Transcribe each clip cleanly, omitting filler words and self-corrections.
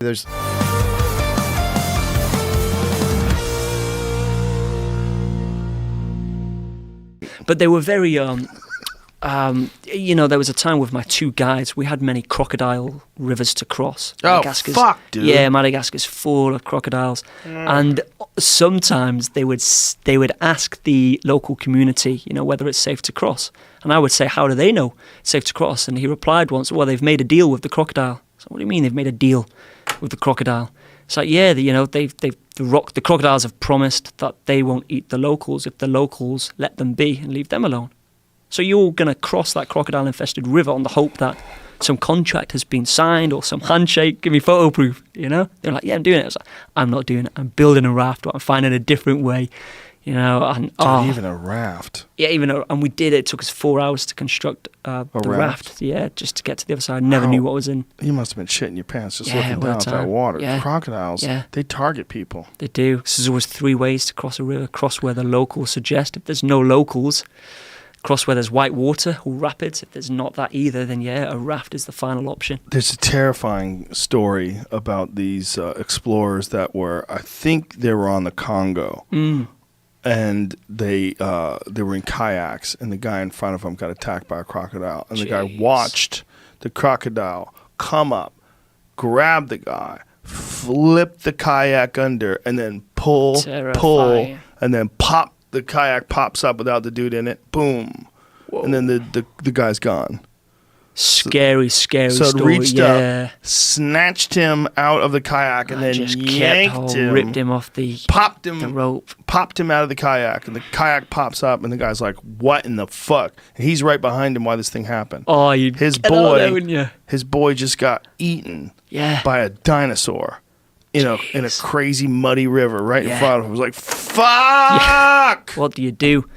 There's... But they were very, there was a time with my 2 guides, we had many crocodile rivers to cross. Oh, fuck, dude. Yeah, Madagascar's full of crocodiles. And sometimes they would ask the local community, whether it's safe to cross. And I would say, how do they know it's safe to cross? And he replied once, well, they've made a deal with the crocodile. So what do you mean they've made a deal with the crocodile? It's like, yeah, the crocodiles have promised that they won't eat the locals if the locals let them be and leave them alone. So you're going to cross that crocodile-infested river on the hope that some contract has been signed or some handshake, give me photo proof, They're like, yeah, I'm doing it. I was like, I'm not doing it. I'm building a raft or I'm finding a different way, And, even a raft. Yeah, and we did it. It took us 4 hours to construct the raft. Yeah, just to get to the other side. Never knew what was in. You must have been shitting your pants just looking down at that water. Yeah. Crocodiles, they target people. They do. So there's always 3 ways to cross a river. Cross where the locals suggest. If there's no locals, cross where there's white water or rapids. If there's not that either, then a raft is the final option. There's a terrifying story about these explorers that I think they were on the Congo. And they were in kayaks, and the guy in front of them got attacked by a crocodile. And the guy watched the crocodile come up, grab the guy, flip the kayak under, and then pull, and then pop. The kayak pops up without the dude in it. Boom. Whoa. And then the guy's gone. Scary story. So it reached up, snatched him out of the kayak, and then just yanked him, ripped him off the rope, popped him out of the kayak, and the kayak pops up, and the guy's like, "What in the fuck?" And he's right behind him while this thing happened. Oh, his boy just got eaten by a dinosaur. In a crazy muddy river right in front of him. It was like, fuck! Yeah. What do you do?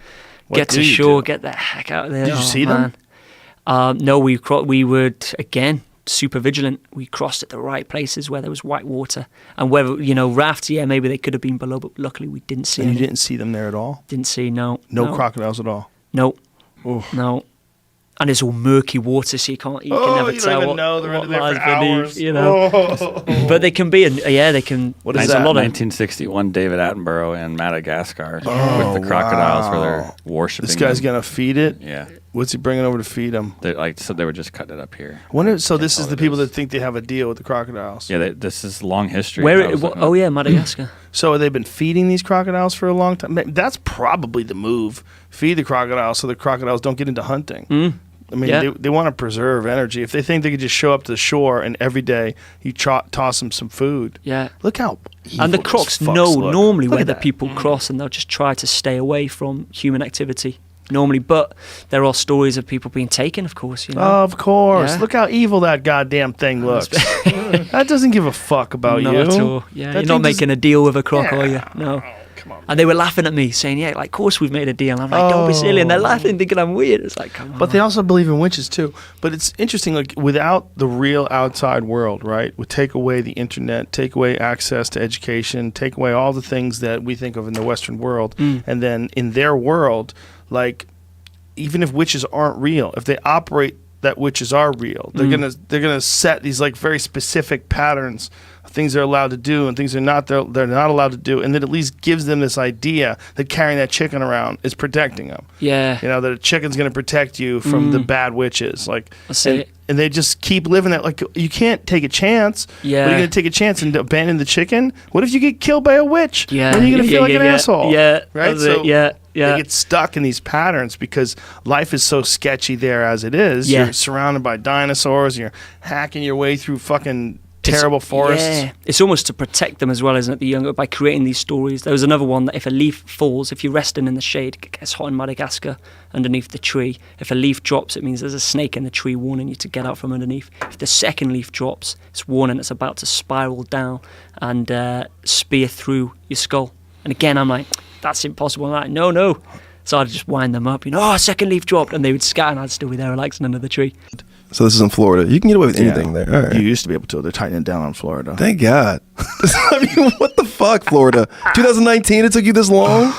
Get to shore, get the heck out of there. Did you see them? No, we would, again, super vigilant. We crossed at the right places where there was white water. And whether, rafts, maybe they could have been below, but luckily we didn't see any. You didn't see them there at all? Didn't see, no. No crocodiles at all? No. Oof. No. And it's all murky water, so you can never tell don't even know. They're under there for hours. But they can be, they can. What is that? 1961 David Attenborough in Madagascar with the crocodiles where they're worshiping. This guy's going to feed it? Yeah. What's he bringing over to feed them? They were just cutting it up here. So this is the people that think they have a deal with the crocodiles? Yeah, this is long history. Madagascar. So have they been feeding these crocodiles for a long time? That's probably the move. Feed the crocodiles so the crocodiles don't get into hunting. I mean, they want to preserve energy. If they think they could just show up to the shore and every day you toss them some food. Yeah. Look how evil And the crocs know normally where the people Mm. cross, and they'll just try to stay away from human activity. Normally, but there are stories of people being taken, of course. Of course. Yeah. Look how evil that goddamn thing looks. That doesn't give a fuck about you. Not at all. Yeah, you're not making a deal with a croc, are you? No. Come on. And they were laughing at me, saying, of course we've made a deal. And I'm like, don't be silly. And they're laughing, thinking I'm weird. It's like, come on. But they also believe in witches, too. But it's interesting, like, without the real outside world, right, would take away the internet, take away access to education, take away all the things that we think of in the Western world. And then in their world, like, even if witches aren't real, if they operate that witches are real, they're gonna set these like very specific patterns of things they're allowed to do and things they're not allowed to do, and that at least gives them this idea that carrying that chicken around is protecting them. Yeah, that a chicken's gonna protect you from the bad witches. Like, and they just keep living that. Like, you can't take a chance. Yeah, are you gonna take a chance and abandon the chicken? What if you get killed by a witch? Yeah, when are you gonna feel like an asshole? Yeah, right. They get stuck in these patterns because life is so sketchy there as it is. Yeah. You're surrounded by dinosaurs. You're hacking your way through fucking terrible forests. Yeah. It's almost to protect them as well, isn't it? The younger, by creating these stories. There was another one that if a leaf falls, if you're resting in the shade, it gets hot in Madagascar underneath the tree. If a leaf drops, it means there's a snake in the tree warning you to get out from underneath. If the second leaf drops, it's warning it's about to spiral down and spear through your skull. And again, I'm like, that's impossible. I'm like, no. So I'd just wind them up, second leaf dropped, and they would scatter, and I'd still be there relaxing under the tree. So this is in Florida. You can get away with anything there. All right. You used to be able to. They're tightening it down on Florida. Thank God. I mean, what the fuck, Florida? 2019, it took you this long?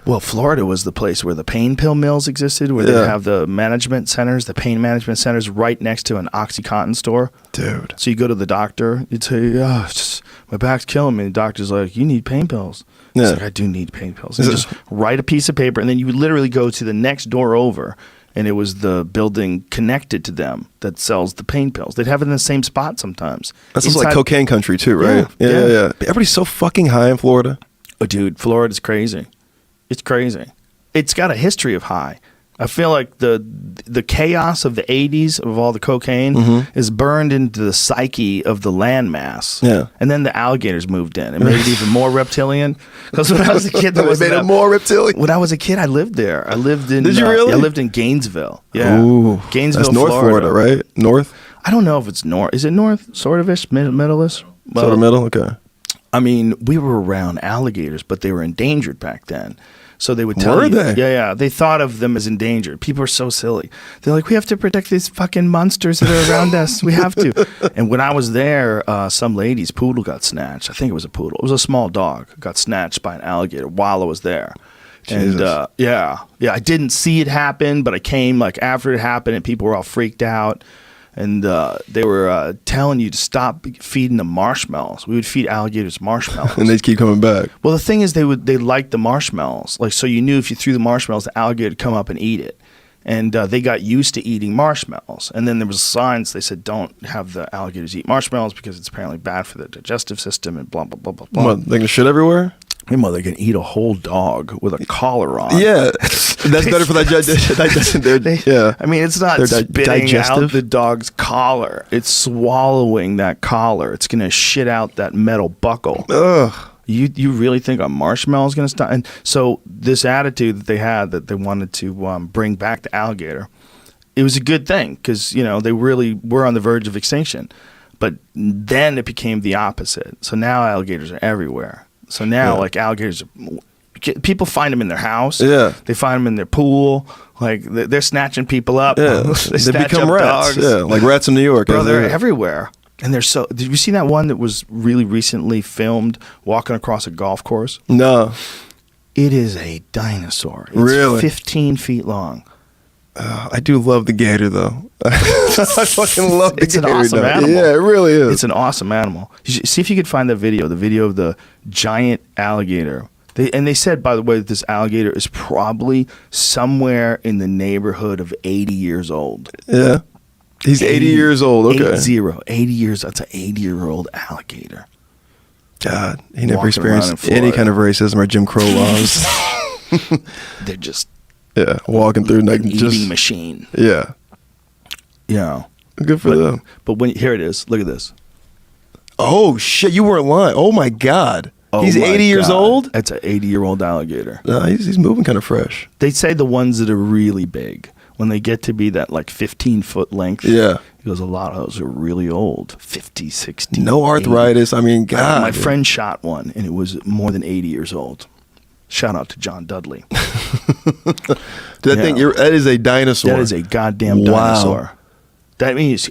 Well, Florida was the place where the pain pill mills existed, where they have the management centers, the pain management centers right next to an OxyContin store. Dude. So you go to the doctor, you'd say, oh, it's just, my back's killing me. The doctor's like, you need pain pills. Yeah. He's like, I do need pain pills. And you just write a piece of paper, and then you would literally go to the next door over, and it was the building connected to them that sells the pain pills. They'd have it in the same spot sometimes. That's just like cocaine country too, right? Yeah. Everybody's so fucking high in Florida. Oh, dude, Florida's crazy. It's crazy. It's got a history of high. I feel like the chaos of the 80s of all the cocaine is burned into the psyche of the landmass. Yeah. And then the alligators moved in and made it even more reptilian. Because when I was a kid, there was made it more reptilian. When I was a kid, I lived there. I lived in. Did you really? I lived in Gainesville. Yeah. Ooh, Gainesville, that's North Florida, right? North? I don't know if it's north. Is it north? Sort of-ish? Middle-ish? Well, Sort of middle? Okay. I mean, we were around alligators, but they were endangered back then. So they would tell Were you. they? Yeah. They thought of them as endangered. People are so silly. They're like, we have to protect these fucking monsters that are around us. We have to. And when I was there, some lady's poodle got snatched. I think it was a poodle. It was a small dog. Got snatched by an alligator while I was there. Jesus. And I didn't see it happen, but I came like after it happened, and people were all freaked out. And they were telling you to stop feeding them marshmallows. We would feed alligators marshmallows. And they keep coming back. Well, the thing is, they liked the marshmallows. Like, so you knew if you threw the marshmallows, the alligator would come up and eat it. And they got used to eating marshmallows. And then there was signs. They said, don't have the alligators eat marshmallows because it's apparently bad for their digestive system and blah, blah, blah, blah, blah. What, they can shit everywhere? My mother can eat a whole dog with a collar on. Yeah. That's better for that digestion. Yeah. I mean, it's not They're spitting digestive? out the dog's collar. It's swallowing that collar. It's going to shit out that metal buckle. Ugh. You really think a marshmallow is going to stop? And so this attitude that they had, that they wanted to bring back the alligator, it was a good thing because, they really were on the verge of extinction. But then it became the opposite. So now alligators are everywhere. So now, like, alligators, people find them in their house. Yeah. They find them in their pool. Like, they're snatching people up. Yeah. they become rats. Dogs. Yeah, like rats in New York. Bro, they're everywhere. And they're so... Did you see that one that was really recently filmed walking across a golf course? No. It is a dinosaur. It's really? 15 feet long. I do love the gator, though. I fucking love the gator. It's an awesome animal. Yeah, it really is. It's an awesome animal. You should see if you could find the video of the giant alligator. They said, by the way, that this alligator is probably somewhere in the neighborhood of 80 years old. Yeah. He's 80 years old. Okay. 80 years. That's an 80-year-old alligator. God, he never experienced any kind of racism or Jim Crow laws. They're just... Yeah, walking through like an just eating machine. Yeah. Yeah. Good for them. But here it is. Look at this. Oh shit! You weren't lying. Oh my god. He's 80 years old? That's an 80-year-old alligator. He's moving kind of fresh. They say the ones that are really big, when they get to be that like 15-foot length, yeah. He goes, a lot of those are really old, 50, 60. No arthritis. 80. I mean, God. My friend shot one, and it was more than 80 years old. Shout out to John Dudley. That is a dinosaur. That is a goddamn dinosaur. That means,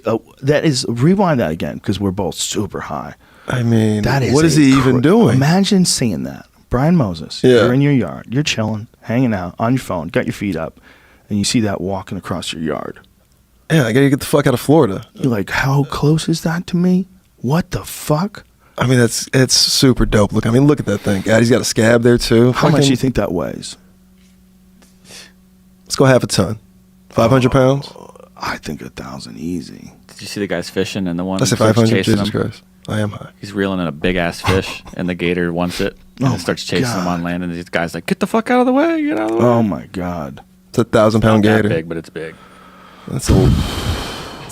rewind that again, because we're both super high. I mean, what is he even doing? Imagine seeing that. Brian Moses, you're in your yard, you're chilling, hanging out on your phone, got your feet up, and you see that walking across your yard. Yeah, I gotta get the fuck out of Florida. You're like, how close is that to me? What the fuck? I mean, it's super dope. Look, look at that thing. God, he's got a scab there too. How much do you think that weighs? Let's go half a ton. 500 pounds? I think 1,000 easy. Did you see the guys fishing and the one I said 500, Jesus Christ. I am high. He's reeling in a big ass fish, and the gator wants it, and it starts chasing him on land. And these guys like, get the fuck out of the way, get out of the way. Oh my god, it's a 1,000-pound gator. Not that big, but it's big. That's a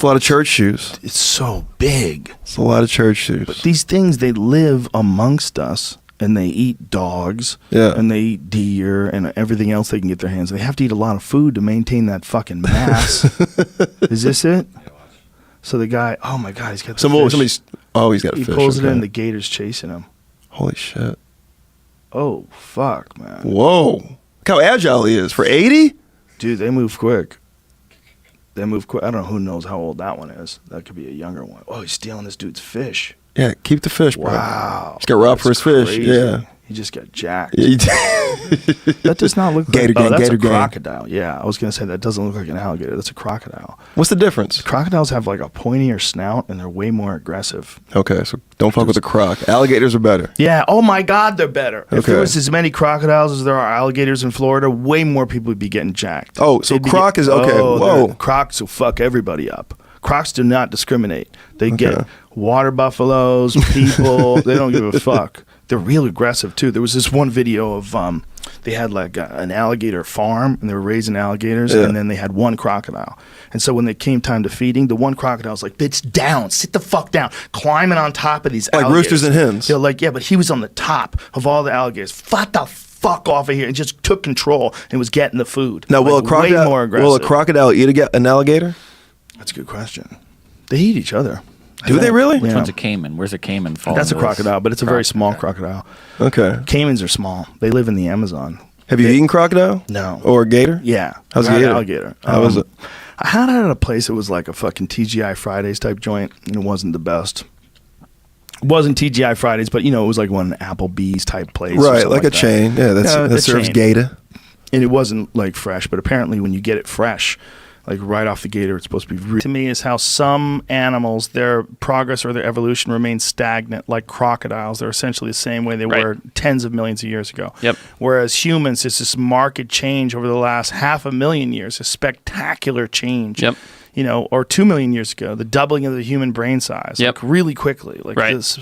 lot of church shoes. It's so big. It's a lot of church shoes. But these things, they live amongst us, and they eat dogs, and they eat deer, and everything else they can get their hands on. They have to eat a lot of food to maintain that fucking mass. Is this it? So the guy, oh my god, he's got the fish. He's got a fish. He pulls it in, and the gator's chasing him. Holy shit. Oh, fuck, man. Whoa. Look how agile he is. For 80? Dude, they move quick. I don't know who knows how old that one is. That could be a younger one. Oh, he's stealing this dude's fish. Yeah, keep the fish, bro. Wow. He's got robbed for his fish. Yeah. He just got jacked. Yeah, That does not look Gator like gang, that's gator a gang. crocodile. Yeah, I was going to say that doesn't look like an alligator. That's a crocodile. What's the difference? Crocodiles have like a pointier snout and they're way more aggressive. Okay, so don't fuck with the croc. Alligators are better. Yeah. Oh my God, they're better. If Okay. there was as many crocodiles as there are alligators in Florida, way more people would be getting jacked. Oh, so They'd be croc is okay. Whoa. Crocs will fuck everybody up. Crocs do not discriminate. They get Okay. water buffaloes, people. They don't give a fuck. They're real aggressive too. There was this one video of they had like an alligator farm and they were raising alligators, Yeah. and then they had one crocodile. And so when they came time to feeding, the one crocodile was like, "Bitch, down, sit the fuck down," climbing on top of these Like alligators. roosters and hens. They're like, yeah, but he was on the top of all the alligators. Fuck the fuck off of here, and just took control and was getting the food. Now, will Like, a crocodile? way more aggressive? Will a crocodile eat an alligator? That's a good question. They eat each other. Do they really? Which Yeah. one's a caiman? Where's a caiman fall? That's a into this? crocodile, but it's a very Croc, small okay. crocodile. Okay. Caimans are small. They live in the Amazon. Have you eaten crocodile? No. Or gator? Yeah. How's I had gator? alligator. How was it? I had it at a place that was like a fucking TGI Fridays type joint, and it wasn't the best. It wasn't TGI Fridays, but it was like one Applebee's type place. or Right, something like a that. chain. Yeah, that the serves chain. gator. And it wasn't like fresh, but apparently when you get it fresh, like right off the gator, it's supposed to be. To me, is how some animals, their progress or their evolution remains stagnant, like crocodiles. They're essentially the same way they Right. were tens of millions of years ago. Yep. Whereas humans, it's this marked change over the last 500,000 years, a spectacular change. Yep. Or 2 million years ago, the doubling of the human brain size, Yep. like really quickly, like Right. this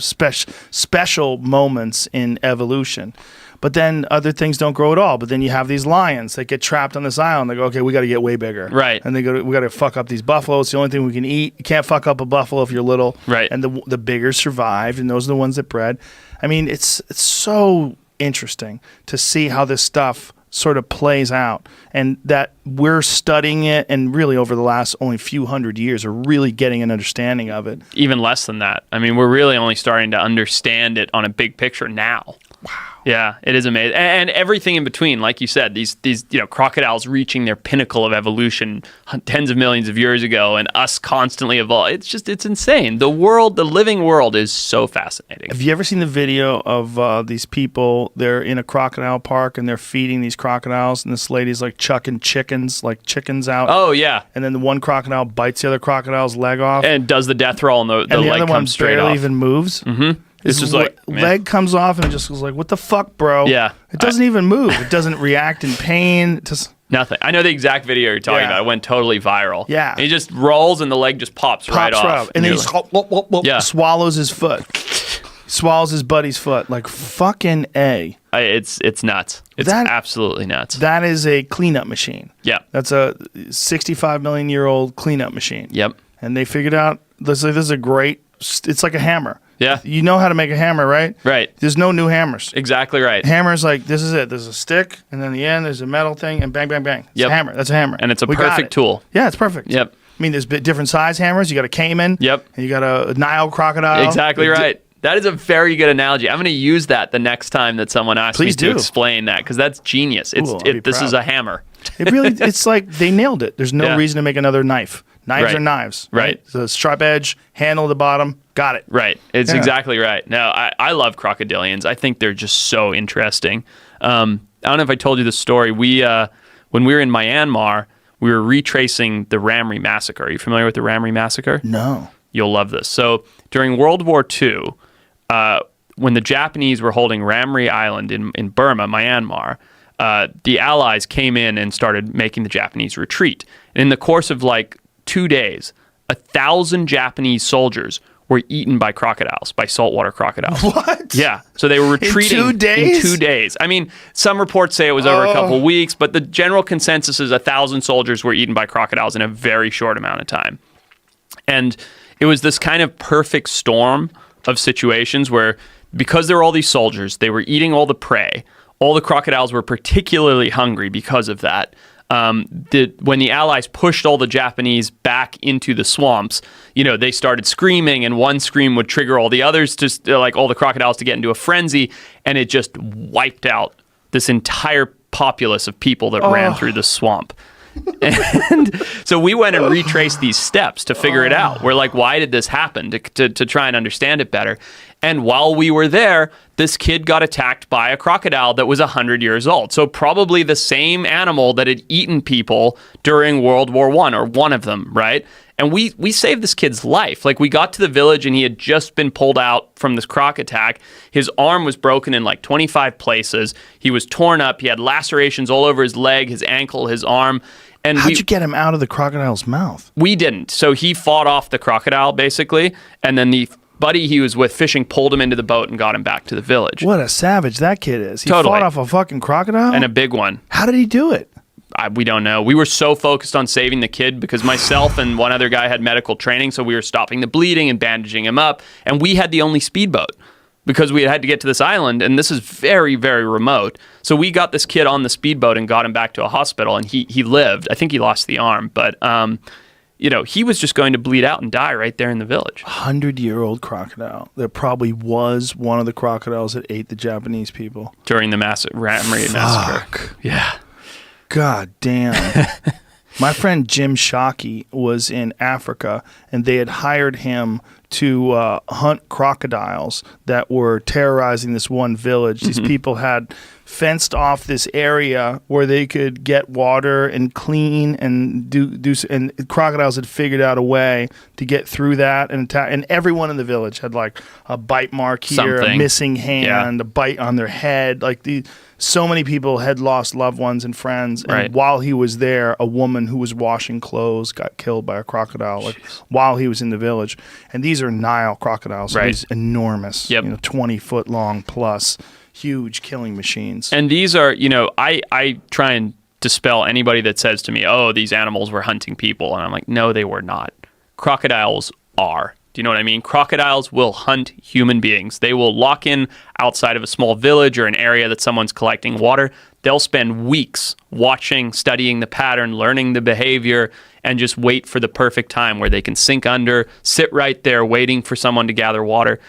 special moments in evolution. But then other things don't grow at all. But then you have these lions that get trapped on this island. They go, okay, we got to get way bigger. Right. And we got to fuck up these buffaloes. It's the only thing we can eat. You can't fuck up a buffalo if you're little. Right. And the bigger survived, and those are the ones that bred. I mean, it's so interesting to see how this stuff sort of plays out, and that we're studying it, and really over the last only few hundred years are really getting an understanding of it. Even less than that. I mean, we're really only starting to understand it on a big picture now. Wow. Yeah, it is amazing. And everything in between, like you said, these crocodiles reaching their pinnacle of evolution tens of millions of years ago, and us constantly evolve. It's insane. The living world is so fascinating. Have you ever seen the video of these people? They're in a crocodile park and they're feeding these crocodiles, and this lady's like chucking chickens out. Oh, yeah. And then the one crocodile bites the other crocodile's leg off, And does the death roll, and the and the leg other one comes straight barely off. even moves. Mm-hmm. It's just like, man. leg comes off and it just goes like, what the fuck, bro? Yeah. It doesn't even move. It doesn't react in pain. Nothing. I know the exact video you're talking Yeah. about. It went totally viral. Yeah. And he just rolls and the leg just pops right off. And then he you're Yeah. swallows his foot. Swallows his buddy's foot. Like fucking A. It's nuts. It's That- absolutely nuts. That is a cleanup machine. Yeah. That's a 65 million year old cleanup machine. Yep. And they figured out this is a great, it's like a hammer. Yeah. You know how to make a hammer, right? Right. There's no new hammers. Exactly right. Hammer's like, this is it. There's a stick, and then the end, there's a metal thing, and bang, bang, bang. It's Yep. a hammer. That's a hammer. And it's a We got perfect it. tool. Yeah, it's perfect. Yep. I mean, there's different size hammers. You got a caiman. Yep. And you got a Nile crocodile. Exactly right. That is a very good analogy. I'm going to use that the next time that someone asks Please me to do. explain that, because that's genius. I'll be This is proud. a hammer. It really, it's like they nailed it. There's no Yeah. reason to make another knife. Knives Right. are knives. Right. The sharp edge, handle at the bottom. Got it. Right. It's Yeah. exactly right. No, I love crocodilians. I think they're just so interesting. I don't know if I told you the story. When we were in Myanmar, we were retracing the Ramri Massacre. Are you familiar with the Ramri Massacre? No. You'll love this. So during World War II, when the Japanese were holding Ramri Island in Burma, Myanmar, the Allies came in and started making the Japanese retreat. And in the course of like 2 days, 1,000 Japanese soldiers were eaten by crocodiles, by saltwater crocodiles. What? Yeah. So they were retreating 2 days? in 2 days. I mean, some reports say it was over a couple weeks, but the general consensus is 1,000 soldiers were eaten by crocodiles in a very short amount of time. And it was this kind of perfect storm of situations where, because there were all these soldiers, they were eating all the prey. All the crocodiles were particularly hungry because of that. When the Allies pushed all the Japanese back into the swamps, they started screaming, and one scream would trigger all the others, all the crocodiles to get into a frenzy, and it just wiped out this entire populace of people that ran through the swamp. And so we went and retraced these steps to figure it out. We're like, why did this happen? To try and understand it better. And while we were there, this kid got attacked by a crocodile that was 100 years old. So probably the same animal that had eaten people during World War I, or one of them, right? And we saved this kid's life. Like, we got to the village and he had just been pulled out from this croc attack. His arm was broken in like 25 places. He was torn up. He had lacerations all over his leg, his ankle, his arm. And how'd you get him out of the crocodile's mouth? We didn't. So he fought off the crocodile, basically. And then the buddy he was with fishing pulled him into the boat and got him back to the village. What a savage that kid is. He Totally. fought off a fucking crocodile? And a big one. How did he do it? We don't know. We were so focused on saving the kid because myself and one other guy had medical training, so we were stopping the bleeding and bandaging him up. And we had the only speedboat because we had to get to this island, and this is very, very remote. So we got this kid on the speedboat and got him back to a hospital, and he lived. I think he lost the arm, but he was just going to bleed out and die right there in the village. 100-year-old crocodile. There probably was one of the crocodiles that ate the Japanese people. During the massacre. Yeah. God damn. My friend Jim Shockey was in Africa, and they had hired him to hunt crocodiles that were terrorizing this one village. These people had fenced off this area where they could get water and clean and do and crocodiles had figured out a way to get through that and attack. And everyone in the village had like a bite mark here, a missing hand, a bite on their head. Like so many people had lost loved ones and friends. And while he was there, a woman who was washing clothes got killed by a crocodile while he was in the village. And these are Nile crocodiles. So these enormous, 20-foot long plus, huge killing machines. And these are, I try and dispel anybody that says to me, oh, these animals were hunting people. And I'm like, no, they were not. Crocodiles are. Do you know what I mean? Crocodiles will hunt human beings. They will lock in outside of a small village or an area that someone's collecting water. They'll spend weeks watching, studying the pattern, learning the behavior, and just wait for the perfect time where they can sink under, sit right there waiting for someone to gather water.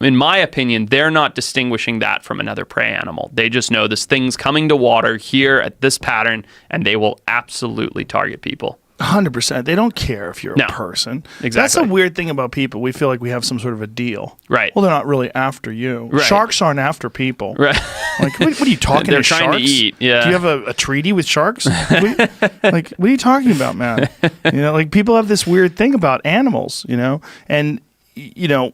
In my opinion, they're not distinguishing that from another prey animal. They just know this thing's coming to water here at this pattern, and they will absolutely target people. 100%. They don't care if you're a person. Exactly. That's a weird thing about people. We feel like we have some sort of a deal. Right. Well, they're not really after you. Right. Sharks aren't after people. Right. Like, what are you talking They're to trying sharks? to eat. Yeah. Do you have a treaty with sharks? What are you talking about, man? Like people have this weird thing about animals, and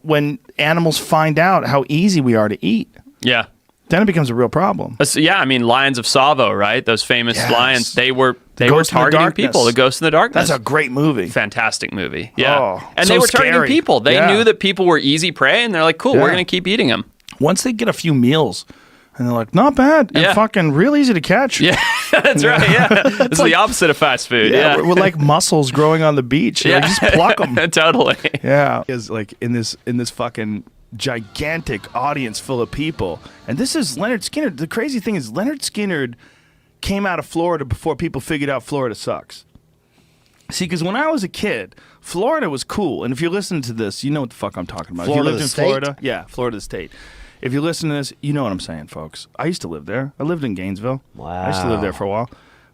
when animals find out how easy we are to eat. Yeah. Then it becomes a real problem. Yeah, I mean, Lions of Tsavo, right? Those famous lions, they were targeting people. The Ghost in the Darkness. That's a great movie. Fantastic movie. Yeah. Oh, and so they were scary. targeting people. They knew that people were easy prey, and they're like, cool, we're going to keep eating them. Once they get a few meals, and they're like, not bad, and fucking real easy to catch. Yeah, that's right, yeah. It's like the opposite of fast food. Yeah. We're like mussels growing on the beach. Yeah. Like, just pluck them. Totally. Yeah. Is like in this fucking gigantic audience full of people, and this is Leonard Skinner. The crazy thing is Leonard Skinner came out of Florida before people figured out Florida sucks. See, because when I was a kid, Florida was cool, and if you listen to this, you know what the fuck I'm talking about. Florida if you lived the in state? Florida, yeah, Florida the state. If you listen to this, you know what I'm saying, folks. I used to live there. I lived in Gainesville. Wow. I used to live there for a while.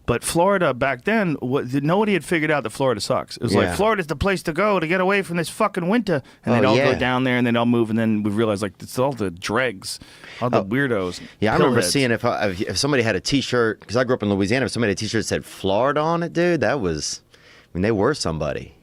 But Florida back then, nobody had figured out that Florida sucks. It was like, Florida's the place to go to get away from this fucking winter. And they'd all go down there, and they'd all move, and then we realized, like, it's all the dregs, all the weirdos. Yeah, I remember pillheads. seeing if somebody had a T-shirt, because I grew up in Louisiana, if somebody had a T-shirt that said Florida on it, dude, that was, they were somebody,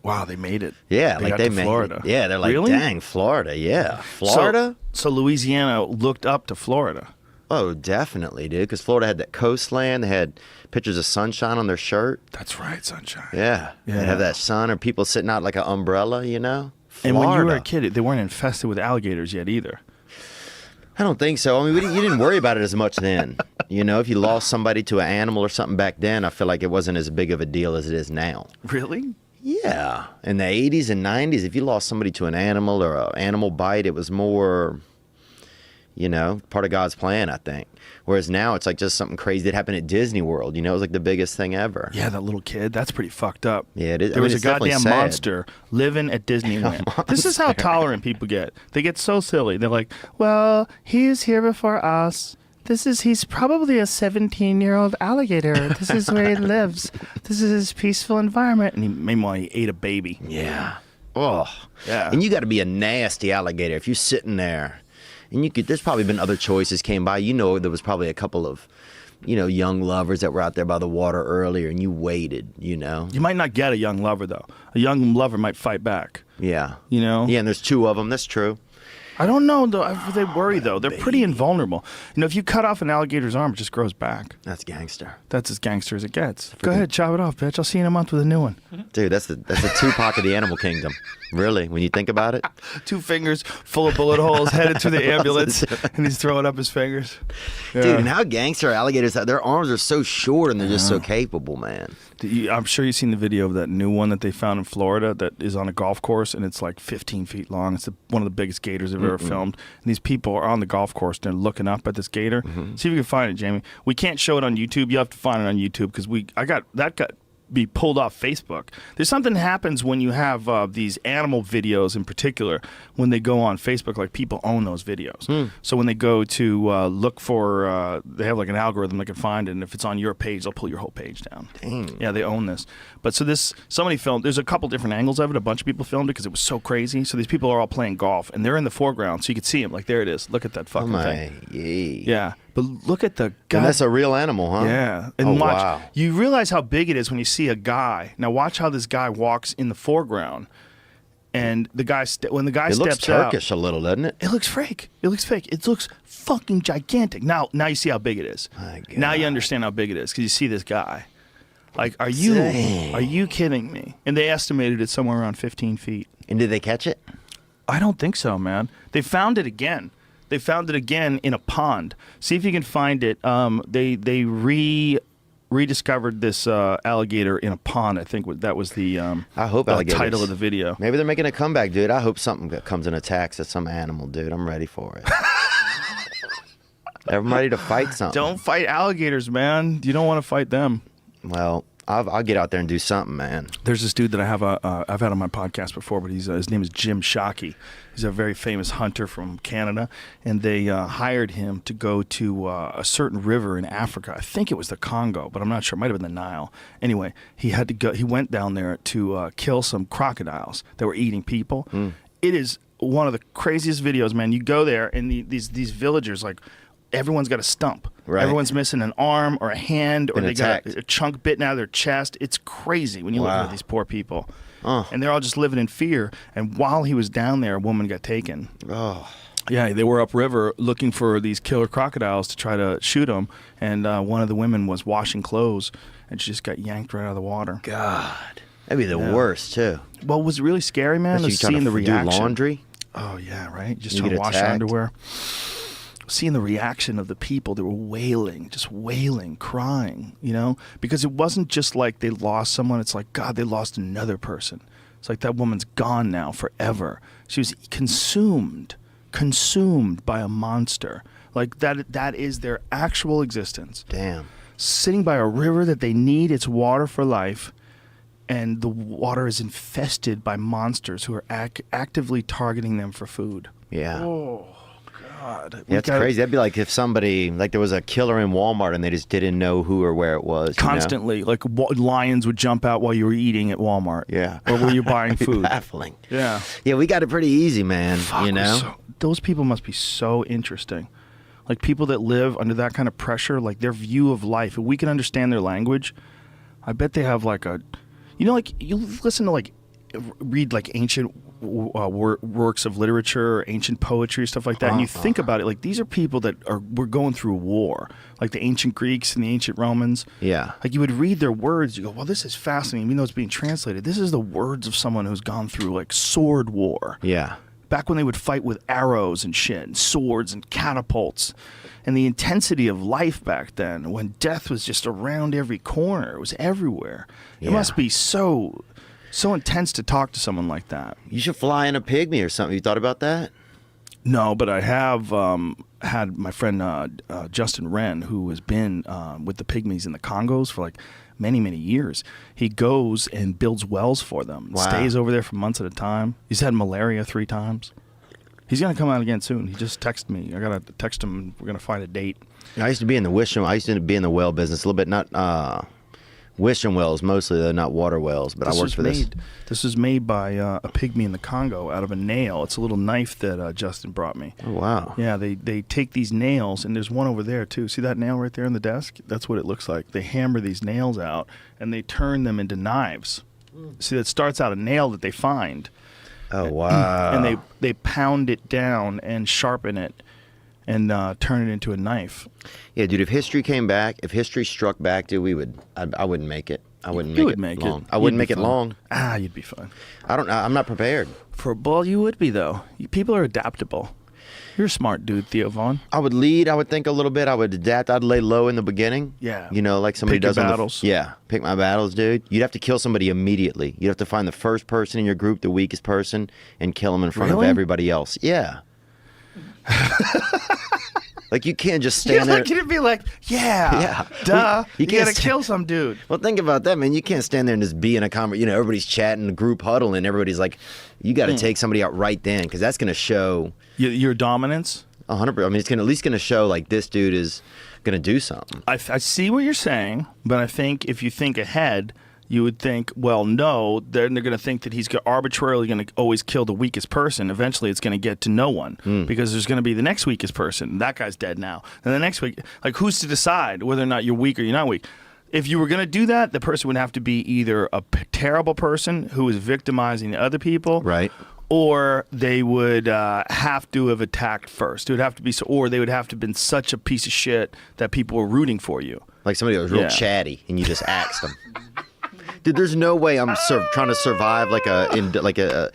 Wow, they made it. Yeah, they like got they to made Florida. Yeah, they're like, Really? dang, Florida, yeah. Florida? So Louisiana looked up to Florida. Oh, definitely, dude, because Florida had that coastland. They had pictures of sunshine on their shirt. That's right, sunshine. Yeah. They have that sun, or people sitting out like an umbrella, Florida. And when you were a kid, they weren't infested with alligators yet either. I don't think so. I mean, you didn't worry about it as much then. If you lost somebody to an animal or something back then, I feel like it wasn't as big of a deal as it is now. Really? Yeah. In the 80s and 90s, if you lost somebody to an animal or an animal bite, it was more, part of God's plan, I think. Whereas now it's like just something crazy that happened at Disney World. It was like the biggest thing ever. Yeah, that little kid. That's pretty fucked up. Yeah, it is. There was a it's definitely goddamn sad. monster living at Disneyland. This is how tolerant people get. They get so silly. They're like, well, he was here before us. he's probably a 17-year-old alligator. This is where he lives. This is his peaceful environment. And meanwhile, he ate a baby. Yeah. Oh. Yeah. And you got to be a nasty alligator if you're sitting there. And there's probably been other choices came by. There was probably a couple of, young lovers that were out there by the water earlier, and you waited, You might not get a young lover, though. A young lover might fight back. Yeah. Yeah, and there's 2 of them. That's true. I don't know, though. They worry, though. They're pretty invulnerable. If you cut off an alligator's arm, it just grows back. That's gangster. That's as gangster as it gets. Go ahead, chop it off, bitch. I'll see you in a month with a new one. Dude, that's the Tupac of the animal kingdom. Really, when you think about it. 2 fingers full of bullet holes headed to the ambulance, and he's throwing up his fingers. Yeah. Dude, and how gangster alligators are. Their arms are so short and they're just so capable, man. I'm sure you've seen the video of that new one that they found in Florida that is on a golf course, and it's like 15 feet long. It's one of the biggest gators I've ever filmed. And these people are on the golf course. They're looking up at this gator. See if you can find it, Jamie. We can't show it on YouTube. You have to find it on YouTube because that got be pulled off Facebook. There's something that happens when you have these animal videos in particular when they go on Facebook, like people own those videos. So when they go to look for, they have like an algorithm they can find it, and if it's on your page, they'll pull your whole page down. Dang. Yeah, they own this. But so somebody filmed, there's a couple different angles of it. A bunch of people filmed it because it was so crazy. So these people are all playing golf, and they're in the foreground, so you can see them. Like, there it is. Look at that fucking thing. Yeah. But look at the guy. And that's a real animal, huh? Yeah. And watch. You realize how big it is when you see a guy. Now watch how this guy walks in the foreground. And the guy, when the guy steps out. It looks Turkish a little, doesn't it? It looks fake. It looks fake. It looks fucking gigantic. Now you see how big it is. My God. Now you understand how big it is because you see this guy. Like, are you kidding me? And they estimated it somewhere around 15 feet. And did they catch it? I don't think so, man. They found it again. They found it again in a pond. See if you can find it. They rediscovered this alligator in a pond. I think that was the I hope title of the video. Maybe they're making a comeback, dude. I hope something comes and attacks at some animal, dude. I'm ready for it. I'm ready to fight something. Don't fight alligators, man. You don't want to fight them. Well, I'll get out there and do something, man. There's this dude that I've had on my podcast before, but his name is Jim Shockey. He's a very famous hunter from Canada, and they hired him to go to a certain river in Africa. I think it was the Congo, but I'm not sure. It might have been the Nile. Anyway, he had to go. He went down there to kill some crocodiles that were eating people. It is one of the craziest videos, man. You go there, and these villagers, like, everyone's got a stump. Right. Everyone's missing an arm or a hand, or Been they attacked. got a chunk bitten out of their chest. It's crazy when you look at these poor people. And they're all just living in fear. And while he was down there, a woman got taken. Oh. Yeah, they were upriver looking for these killer crocodiles to try to shoot them. And one of the women was washing clothes, and she just got yanked right out of the water. God. That'd be the worst, too. Well, it was really scary, man, You to trying seeing to the reaction. do laundry? Oh, yeah, right? Just You trying to get wash your attacked. underwear. Seeing the reaction of the people, they were wailing, just wailing, crying, because it wasn't just like they lost someone. It's like, God, they lost another person. It's like that woman's gone now forever. She was consumed by a monster. Like that is their actual existence. Damn. Sitting by a river that they need its water for life, and the water is infested by monsters who are actively targeting them for food. Yeah. Oh. God. Yeah, it's crazy. That'd be like if somebody, like there was a killer in Walmart and they just didn't know who or where it was. Constantly. Like lions would jump out while you were eating at Walmart. Yeah. Or were you buying food? Baffling. Yeah. Yeah, we got it pretty easy, man. Those people must be so interesting. Like people that live under that kind of pressure, like their view of life. If we can understand their language, I bet they have like like you listen to read like ancient works of literature or ancient poetry, stuff like that, and you think about it, like these are people that were going through a war, like the ancient Greeks and the ancient Romans. Yeah. Like you would read their words, you go, well, this is fascinating, even though it's being translated. This is the words of someone who's gone through like sword war. Yeah. Back when they would fight with arrows and shit, and swords and catapults, and the intensity of life back then, when death was just around every corner, it was everywhere. Yeah. It must be so intense to talk to someone like that. You should fly in a pygmy or something. You thought about that? No, but I have had my friend Justin Wren, who has been with the pygmies in the Congos for like many, many years. He goes and builds wells for them. Wow. Stays over there for months at a time. He's had malaria 3 times. He's gonna come out again soon. He just texted me. I gotta text him. We're gonna find a date. I used to be in the the well business a little bit, not wishing wells mostly, though, not water wells. But I worked for this. This was made by a pygmy in the Congo out of a nail. It's a little knife that Justin brought me. Oh wow! Yeah, they take these nails, and there's one over there too. See that nail right there on the desk? That's what it looks like. They hammer these nails out, and they turn them into knives. See, that starts out a nail that they find. Oh wow! And they pound it down and sharpen it, and turn it into a knife. Yeah, dude. If history came back, if history struck back, dude, I wouldn't make it. I wouldn't You make would it make long. it. I wouldn't You'd be make it fine. long. You'd be fine. I'm not prepared. For a bull, you would be though. People are adaptable. You're a smart dude, Theo Vaughn. I would lead. I would think a little bit. I would adapt. I'd lay low in the beginning. Yeah. You know, like somebody Pick your does on battles. Yeah, pick my battles, dude. You'd have to kill somebody immediately. You'd have to find the first person in your group, the weakest person, and kill them in front of Really? everybody else. Yeah. Like you can't just stand there. You'd be like, yeah, duh. You You can't gotta sta- kill some dude. Well, think about that, man. You can't stand there and just be in a conversation. You know, everybody's chatting, group huddling. Everybody's like, you got to take somebody out right then because that's going to show Your dominance. 100%. I mean, it's at least going to show like this dude is going to do something. I see what you're saying, but I think if you think ahead, you would think, well, no, then they're going to think that he's arbitrarily going to always kill the weakest person. Eventually, it's going to get to no one because there's going to be the next weakest person. That guy's dead now. And the next week, like, who's to decide whether or not you're weak or you're not weak? If you were going to do that, the person would have to be either a terrible person who is victimizing other people, Right. or they would have to have attacked first. It would have to be, or they would have to have been such a piece of shit that people were rooting for you. Like somebody that was real Yeah. chatty and you just axed them. Dude, there's no way I'm trying to survive the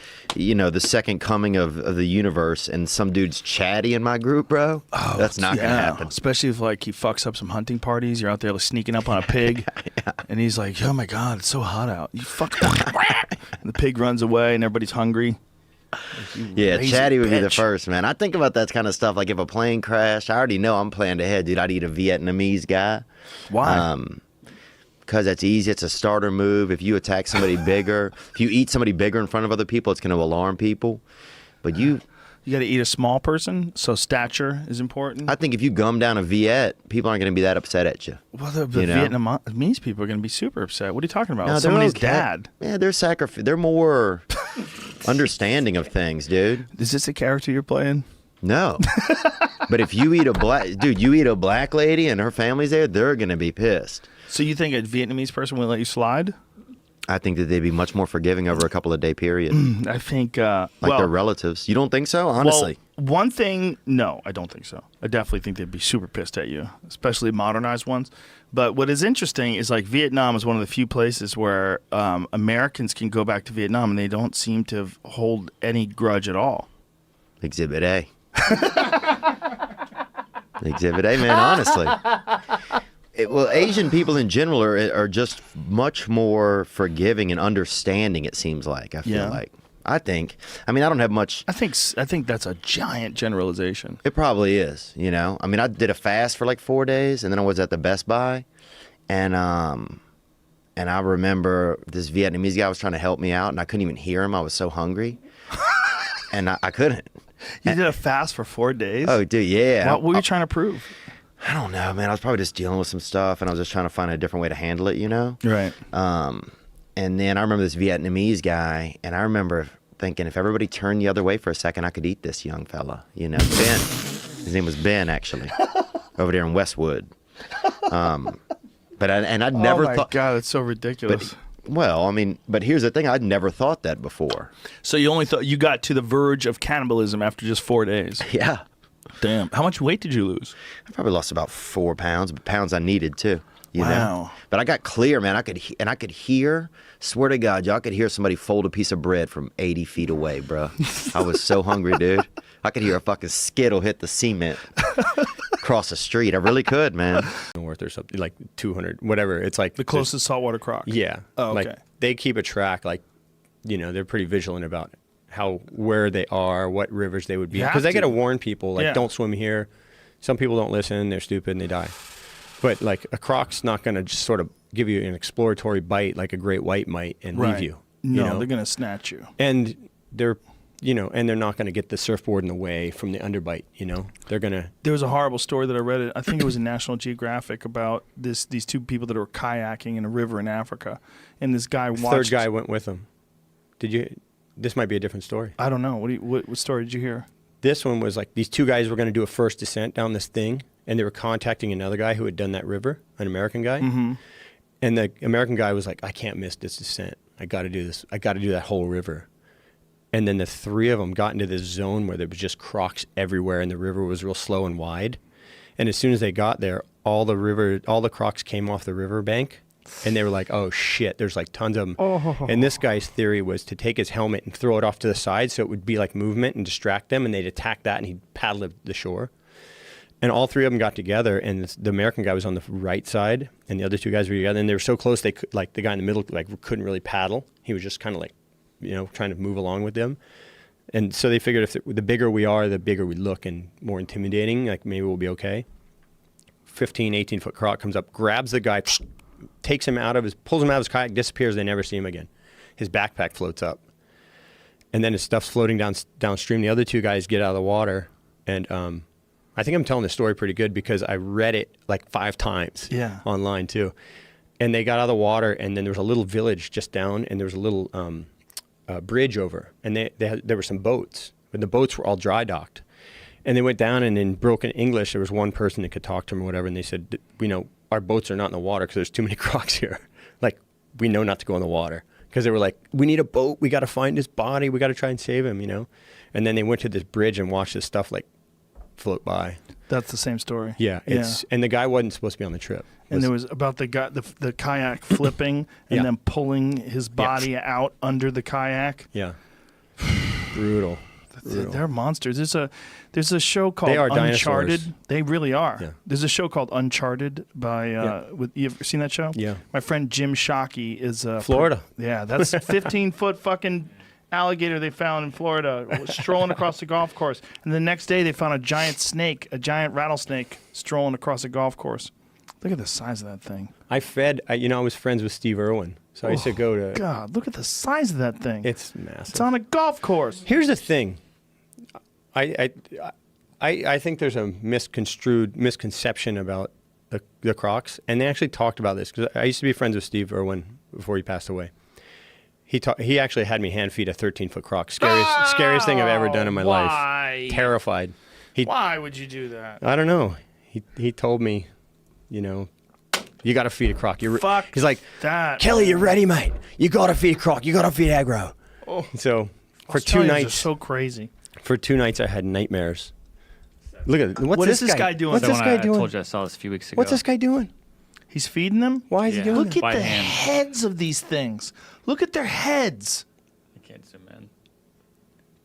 second coming of the universe and some dude's chatty in my group, bro. Oh, that's not gonna happen. Especially if like he fucks up some hunting parties. You're out there like, sneaking up on a pig, and he's like, "Oh my god, it's so hot out." You fuck. And the pig runs away, and everybody's hungry. Yeah, lazy chatty would be the bitch. first, man. I think about that kind of stuff. Like if a plane crashed, I already know I'm planned ahead, dude. I'd eat a Vietnamese guy. Why? Because that's easy. It's a starter move. If you attack somebody bigger, if you eat somebody bigger in front of other people, it's going to alarm people. But you You got to eat a small person, so stature is important. I think if you gum down a Viet, people aren't going to be that upset at you. Well, the you know? Vietnamese people are going to be super upset. What are you talking about? No, they're Somebody's okay. dad. Yeah, they're more understanding of things, dude. Is this a character you're playing? No. But if you eat you eat a black lady and her family's there, they're going to be pissed. So you think a Vietnamese person will let you slide? I think that they'd be much more forgiving over a couple of day period. I think Like their relatives. You don't think so? Honestly. Well, one thing, no, I don't think so. I definitely think they'd be super pissed at you, especially modernized ones. But what is interesting is like Vietnam is one of the few places where Americans can go back to Vietnam and they don't seem to hold any grudge at all. Exhibit A. Exhibit A, man, honestly. Asian people in general are just much more forgiving and understanding, it seems like. I feel like. I don't have much. I think that's a giant generalization. It probably is, you know. I mean, I did a fast for like 4 days, and then I was at the Best Buy, and I remember this Vietnamese guy was trying to help me out, and I couldn't even hear him. I was so hungry, and I couldn't. You did a fast for 4 days? Oh, dude, yeah. What were you trying to prove? I don't know, man. I was probably just dealing with some stuff, and I was just trying to find a different way to handle it, you know? Right. And then I remember this Vietnamese guy, and I remember thinking, if everybody turned the other way for a second, I could eat this young fella, you know? Ben. His name was Ben, actually, over there in Westwood. But I'd never thought. Oh my God, it's so ridiculous. But here's the thing: I'd never thought that before. So you only thought you got to the verge of cannibalism after just 4 days? Yeah, Damn. How much weight did you lose? I probably lost about 4 pounds, but pounds I needed too. You Wow. know? But I got clear, man. I could hear. Swear to God, y'all could hear somebody fold a piece of bread from 80 feet away, bro. I was so hungry, dude. I could hear a fucking skittle hit the cement across the street. I really could, man. North or something like 200, whatever. It's like The closest saltwater croc? Yeah. Oh, okay. Like they keep a track. Like, you know, they're pretty vigilant about where they are, what rivers they would be, You have because they got to to. warn people. Like, Yeah. don't swim here. Some people don't listen. They're stupid and they die. But like a croc's not going to just sort of give you an exploratory bite like a great white might and Right. leave you. No, you know? they're going to snatch you. And they're you know, and they're not going to get the surfboard in the way from the underbite, you know. They're going to... There was a horrible story that I read. I think it was in National Geographic about these two people that were kayaking in a river in Africa, and this guy watched. Third guy went with them. Did you? This might be a different story. I don't know. What story did you hear? This one was like these two guys were going to do a first descent down this thing, and they were contacting another guy who had done that river, an American guy. Mm-hmm. And the American guy was like, I can't miss this descent. I got to do this. I got to do that whole river. And then the three of them got into this zone where there was just crocs everywhere, and the river was real slow and wide. And as soon as they got there, all the crocs came off the river bank, and they were like, oh shit, there's like tons of them. Oh. And this guy's theory was to take his helmet and throw it off to the side so it would be like movement and distract them, and they'd attack that, and he'd paddle to the shore. And all three of them got together, and the American guy was on the right side, and the other two guys were together, and they were so close they could, like the guy in the middle, like couldn't really paddle. He was just kind of like, you know, trying to move along with them. And so they figured if the bigger we are, the bigger we look and more intimidating, like maybe we'll be okay. 15, 18-foot croc comes up, grabs the guy, pulls him out of his kayak, disappears, they never see him again. His backpack floats up. And then his stuff's floating downstream. The other two guys get out of the water, and I think I'm telling the story pretty good because I read it like 5 times online too. And they got out of the water, and then there was a little village just down, and there was a little bridge over, and there were some boats, but the boats were all dry docked. And they went down, and in broken English, there was one person that could talk to them or whatever, and they said, we know our boats are not in the water because there's too many crocs here. Like, we know not to go in the water. Because they were like, we need a boat, we got to find his body, we got to try and save him, you know? And then they went to this bridge and watched this stuff, like, float by. That's the same story. Yeah. And the guy wasn't supposed to be on the trip. And there was about the guy, the kayak flipping and then pulling his body out under the kayak. Yeah. Brutal. They're monsters. There's a show called They are Uncharted. dinosaurs. They really are. Yeah. There's a show called Uncharted by you ever seen that show? Yeah. My friend Jim Shockey is Florida. That's 15-foot fucking alligator they found in Florida strolling across the golf course. And the next day they found a giant rattlesnake strolling across a golf course. Look at the size of that thing. I was friends with Steve Irwin, so I used to go to... God, look at the size of that thing. It's massive. It's on a golf course. Here's the thing. I think there's a misconception about the crocs, and they actually talked about this, because I used to be friends with Steve Irwin before he passed away. He actually had me hand feed a 13-foot croc. Scariest thing I've ever done in my life. Terrified. Why would you do that? I don't know. He told me, you know, you got to feed a croc. He's like, that. Kelly, you ready, mate? You got to feed a croc. You got to feed aggro. Oh. So for 2 Australians nights, are so crazy. For 2 nights, I had nightmares. Look at it. What is this guy doing? What's this guy I doing? told you I saw this a few weeks ago. What's this guy doing? He's feeding them? Why is he doing Look that? at the hand. heads of these things. Look at their heads. I can't zoom in.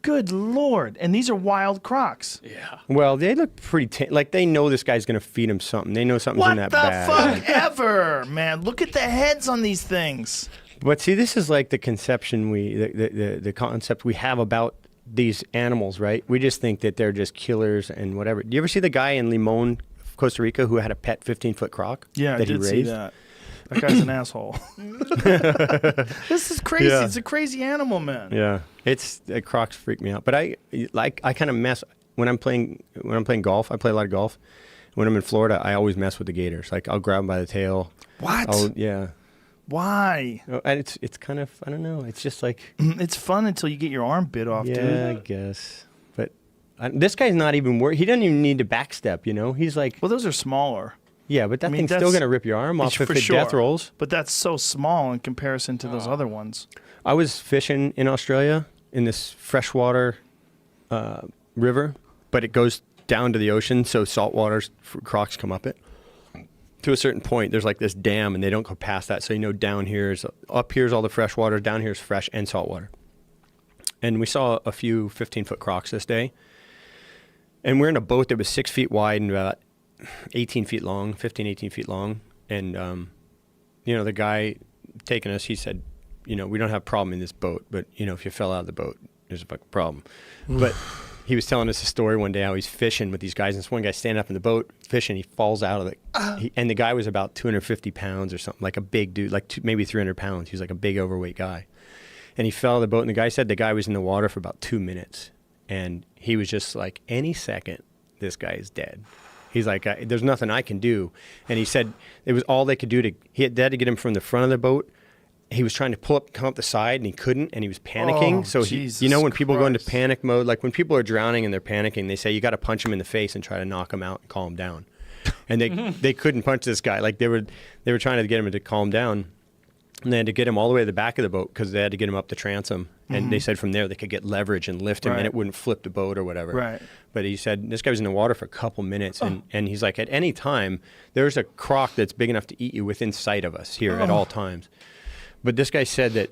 Good Lord. And these are wild crocs. Yeah. Well, they look pretty like they know this guy's going to feed him something. They know something's What in the that bag. fuck ever, man. Look at the heads on these things. But see, this is like the conception the concept we have about these animals, right? We just think that they're just killers and whatever. Do you ever see the guy in Limon, Costa Rica, who had a pet 15-foot croc? Yeah, I that he did see raised? that. That guy's an asshole. This is crazy. Yeah. It's a crazy animal, man. Yeah, crocs freak me out. But I kind of mess when I'm playing golf. I play a lot of golf. When I'm in Florida, I always mess with the gators. Like I'll grab them by the tail. What? Yeah. Why? And it's kind of, I don't know. It's just like It's fun until you get your arm bit off, dude. yeah, I guess. But this guy's not even worried. He doesn't even need to backstep. You know, he's like Well, those are smaller. yeah, but that thing's that's- still gonna rip your arm off if for it sure. death rolls. But that's so small in comparison to those other ones. I was fishing in Australia in this freshwater river, but it goes down to the ocean, so saltwater crocs come up it. To a certain point, there's like this dam, and they don't go past that. So you know, up here's all the fresh water, down here's fresh and salt water. And we saw a few 15-foot crocs this day. And we're in a boat that was 6 feet wide and about 18 feet long, 15, 18 feet long. And, the guy taking us, he said, we don't have a problem in this boat, but, if you fell out of the boat, there's a fucking problem. But he was telling us a story one day how he's fishing with these guys, and this one guy standing up in the boat fishing, he falls out of it. And the guy was about 250 pounds or something, like a big dude, like maybe 300 pounds. He was like a big overweight guy. and he fell out of the boat. And the guy said the guy was in the water for about 2 minutes, and he was just like, any second, this guy is dead. He's like, there's nothing I can do. And he said it was all they could do they had to get him from the front of the boat. He was trying to come up the side, and he couldn't, and he was panicking. So when people go into panic mode, like when people are drowning and they're panicking, they say you got to punch them in the face and try to knock them out and calm them down. And they couldn't punch this guy. Like they were trying to get him to calm down, and they had to get him all the way to the back of the boat because they had to get him up the transom. And they said from there they could get leverage and lift him, and it wouldn't flip the boat or whatever. Right. But he said this guy was in the water for a couple minutes, and he's like, at any time there's a croc that's big enough to eat you within sight of us here at all times. But this guy said that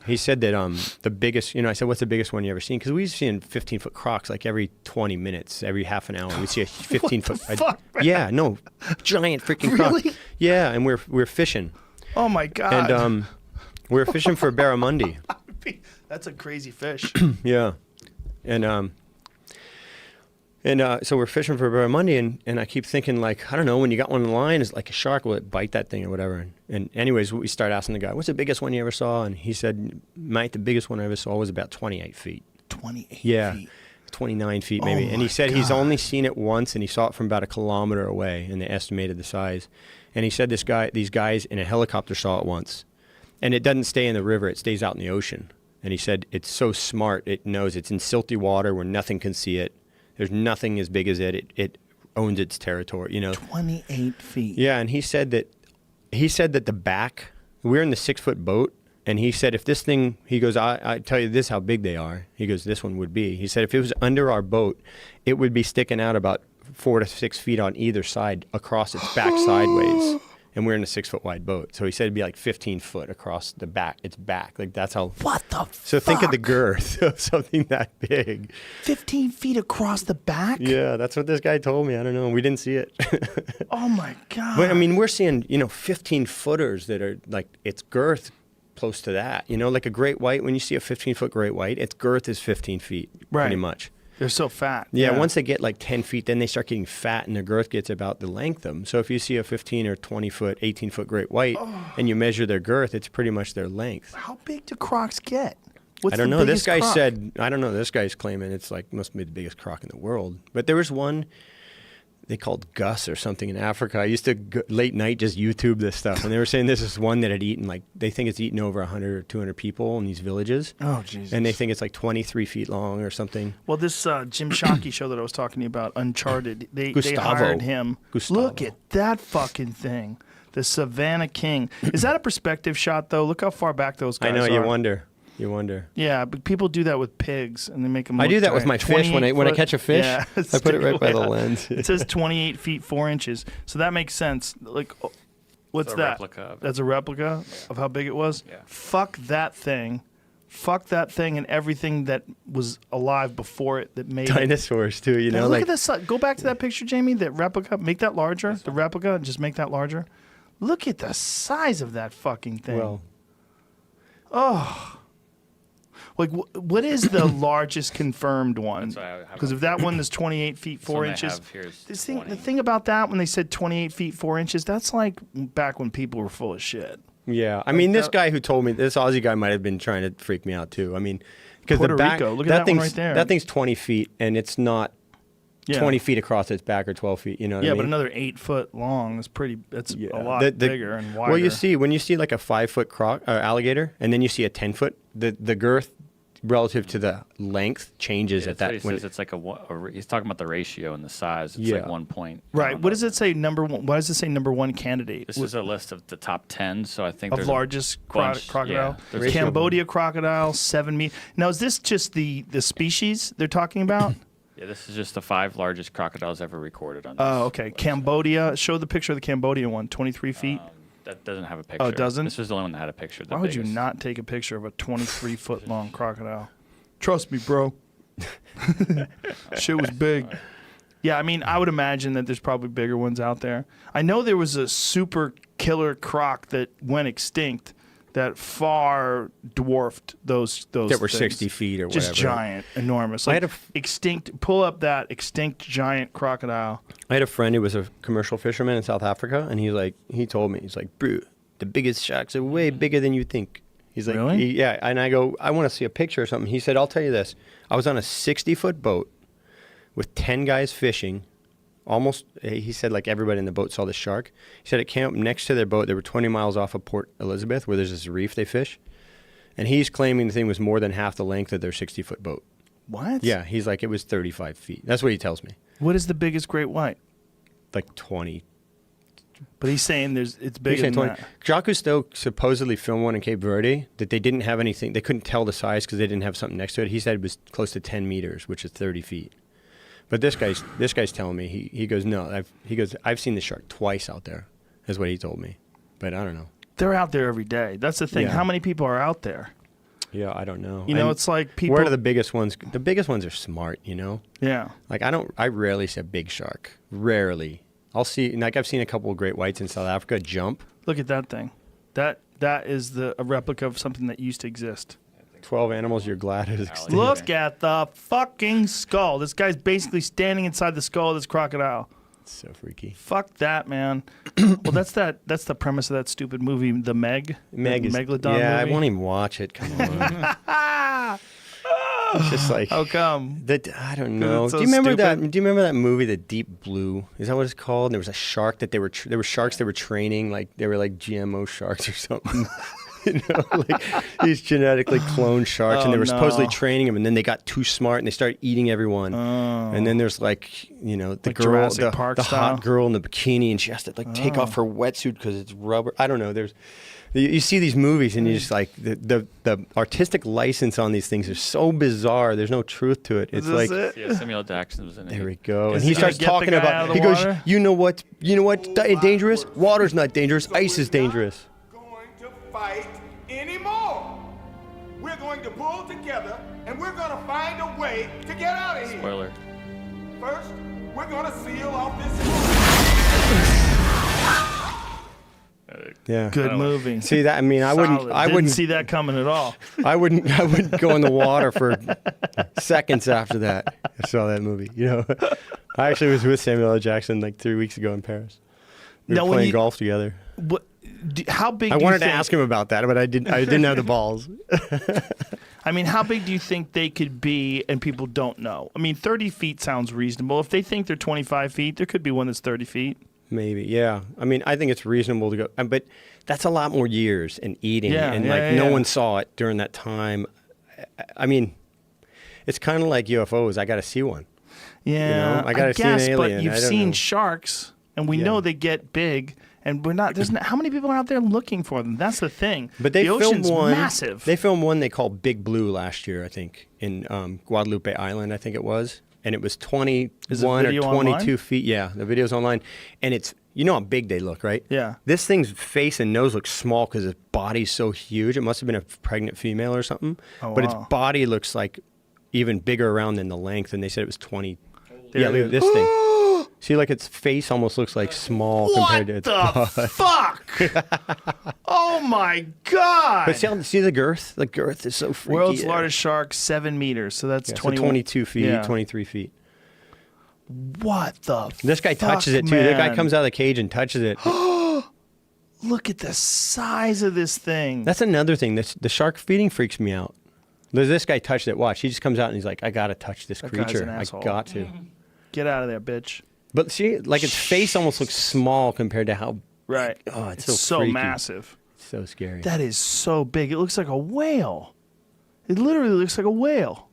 the biggest, I said, what's the biggest one you ever seen? Because we've seen 15-foot crocs like every 20 minutes, every half an hour. We see a 15-foot. Fuck, yeah, no, giant freaking really? croc. Yeah, and we're fishing. Oh my god. And we were fishing for barramundi. That's a crazy fish. Yeah, and so we're fishing for barramundi, and I keep thinking, like, I don't know, when you got one in the line, is like a shark, will it bite that thing or whatever? And anyways, we start asking the guy, what's the biggest one you ever saw? And he said, Mike, the biggest one I ever saw was about 28 feet. 28 feet. 29 feet maybe. And he said he's only seen it once, and he saw it from about a kilometer away, and they estimated the size. And he said these guys in a helicopter saw it once. And it doesn't stay in the river, it stays out in the ocean. And he said it's so smart, it knows it's in silty water where nothing can see it. There's nothing as big as it. It owns its territory, 28 feet. Yeah, and he said that the back, we're in the 6-foot boat, and he said if this thing, he goes, I tell you this how big they are. He goes, this one would be. He said if it was under our boat, it would be sticking out about 4 to 6 feet on either side across its back sideways. And we're in a 6-foot wide boat. So he said it'd be like 15 foot across the back, its back. Like that's how. What the fuck? So think of the girth of something that big. 15 feet across the back? Yeah, that's what this guy told me. I don't know. We didn't see it. Oh my God. But I mean, we're seeing, 15 footers that are like its girth close to that. Like a great white, when you see a 15-foot great white, its girth is 15 feet pretty much. They're so fat. Yeah, once they get like 10 feet, then they start getting fat and their girth gets about the length of them. So if you see a 15 or 20-foot, 18-foot great white and you measure their girth, it's pretty much their length. How big do crocs get? I don't know. This guy said, I don't know. This guy's claiming it's like must be the biggest croc in the world. But there was one they called Gus or something in Africa. I used to late night just YouTube this stuff, and they were saying this is one that had eaten they think it's eaten over 100 or 200 people in these villages. Oh Jesus! And they think it's like 23 feet long or something. Well, this Jim Shockey show that I was talking to you about, Uncharted, they Gustavo. hired him. Gustavo. Look at that fucking thing, the Savannah King. Is that a perspective shot though? Look how far back those guys are. I know. You wonder. Yeah, but people do that with pigs, and they make them. I do that with my fish when I catch a fish. Yeah, I put it right by the lens. It says 28 feet 4 inches, so that makes sense. Like, what's It's a that? replica of it. That's a replica of how big it was. Yeah. Fuck that thing. Fuck that thing and everything that was alive before it that made Dinosaurs too, Now, look at this. Go back to that picture, Jamie. That replica. Make that larger. The replica, and just make that larger. Look at the size of that fucking thing. Well, Like, what is the largest confirmed one? That's why I have Because if that one is 28 feet 4 one I inches, have here is this thing, 20. the thing about that when they said 28 feet 4 inches, that's like back when people were full of shit. yeah. I mean, this guy who told me, this Aussie guy might have been trying to freak me out too. I mean, because Puerto the back, Rico, look at that one thing's right there. That thing's 20 feet, and it's not Yeah. 20 feet across its back or 12 feet. You know what Yeah, I mean? but another 8 foot long is pretty. That's Yeah. a lot bigger and wider. Well, you see, when you see like a 5-foot alligator, and then you see a 10-foot, the girth relative to the length changes at that. He says it's like he's talking about the ratio and the size. It's like 1 point. Right. What does it say? Number one. Why does it say number one candidate? This is a list of the top 10. So I think of there's largest bunch. crocodile. Yeah, there's Cambodia crocodile, 7 meters. Now, is this just the species they're talking about? Yeah, this is just the 5 largest crocodiles ever recorded on this. Oh, okay. website. Cambodia. Show the picture of the Cambodia one. 23 feet. That doesn't have a picture. Oh, it doesn't? This was the only one that had a picture. Why would you not take a picture of a 23 foot long crocodile? Trust me, bro. Shit was big. Yeah, I mean, I would imagine that there's probably bigger ones out there. I know there was a super killer croc that went extinct that far dwarfed those that were things. 60 feet or whatever. Just giant, enormous. I Like had extinct. Pull up that extinct giant crocodile. I had a friend who was a commercial fisherman in South Africa, and he told me, he's like, bro, the biggest sharks are way bigger than you think. He's like, Really? yeah. And I go, I want to see a picture or something. He said, I'll tell you this. I was on a 60-foot boat with 10 guys fishing. Almost, he said, like everybody in the boat saw the shark. He said it came up next to their boat. They were 20 miles off of Port Elizabeth, where there's this reef they fish. And he's claiming the thing was more than half the length of their 60-foot boat. What? Yeah, he's like, it was 35 feet. That's what he tells me. What is the biggest great white? Like 20. But he's saying it's He's bigger saying than 20. that. Jacques Cousteau supposedly filmed one in Cape Verde that they didn't have anything. They couldn't tell the size because they didn't have something next to it. He said it was close to 10 meters, which is 30 feet. But this guy's telling me, he goes, no, I've seen the shark twice out there, is what he told me. But I don't know. They're out there every day. That's the thing. Yeah. How many people are out there? Yeah, I don't know. You know, And it's like people. where are the biggest ones? The biggest ones are smart, you know? Yeah. Like I rarely see a big shark. Rarely. I'll see, like I've seen a couple of great whites in South Africa jump. Look at that thing. That is a replica of something that used to exist. 12 animals you're glad is extinct. Look at the fucking skull. This guy's basically standing inside the skull of this crocodile. It's so freaky. Fuck that, man. Well, that's the premise of that stupid movie, The Meg. Meg the is, Megalodon yeah, movie. I won't even watch it. Come on. It's just like How come? I don't know. it's so Do you remember stupid. Do you remember that movie, The Deep Blue? Is that what it's called? And there was a shark that there were sharks they were training, like they were like GMO sharks or something. You know, like these genetically cloned sharks, and they were supposedly training them, and then they got too smart and they started eating everyone. And then there's like, you know, the Like girl, Jurassic Park the style? hot girl in the bikini, and she has to like take off her wetsuit because it's rubber. I don't know. You see these movies and you just like the artistic license on these things is so bizarre. There's no truth to it. It's Is like this it? Yeah, Samuel Jackson was in it. there we go. And Is he he starts gonna get the talking guy out of about. the He goes, water? you know what? Dangerous? Water's not dangerous. Ice is dangerous. Going to fight anymore. We're going to pull together and we're going to find a way to get out of here. Spoiler. First, we're going to seal off this. Yeah. Good movie. See that? I mean, I Solid. wouldn't Didn't see that coming at all. I wouldn't go in the water for seconds after that. I saw that movie. You know, I actually was with Samuel L. Jackson like 3 weeks ago in Paris. We Now, were when playing you- golf together. How big? I do you wanted to think- ask him about that, but I didn't have the balls. I mean, how big do you think they could be and people don't know? I mean, 30 feet sounds reasonable. If they think they're 25 feet, there could be one that's 30 feet. Maybe, yeah. I mean, I think it's reasonable to go, but that's a lot more years and eating, Yeah, and yeah, like yeah, no yeah. one saw it during that time. I mean, it's kind of like UFOs. I got to see one. Yeah, I gotta see an guess, alien. but you've I don't seen know. sharks, and we Yeah. know they get big, and we're not. There's not, how many people are out there looking for them? That's the thing. But they the filmed ocean's one. massive. They filmed one they called Big Blue last year, I think, in Guadalupe Island. I think it was, and it was 21 or video 22 online? feet. Yeah, the video's online, and it's how big they look, right? Yeah. This thing's face and nose look small because its body's so huge. It must have been a pregnant female or something. Oh, but wow. its body looks like even bigger around than the length, and they said it was 20. There Yeah, it look at is. this thing. See, like its face almost looks like small compared to its the fuck? Oh my god! But see the girth? The girth is so freaky. World's largest shark, 7 meters. So that's Yeah, so 21 22 feet, Yeah. 23 feet. What the? This guy fuck, touches it too. The guy man? comes out of the cage and touches it. Look at the size of this thing. That's another thing. The shark feeding freaks me out. This guy touched it. Watch. He just comes out and he's like, I got to touch this That guy's creature. an I asshole. got to. Get out of there, bitch. But see, like its face almost looks small compared to how. Right. Oh, it's It's so so freaky. massive. It's so scary. That is so big. It looks like a whale. It literally looks like a whale.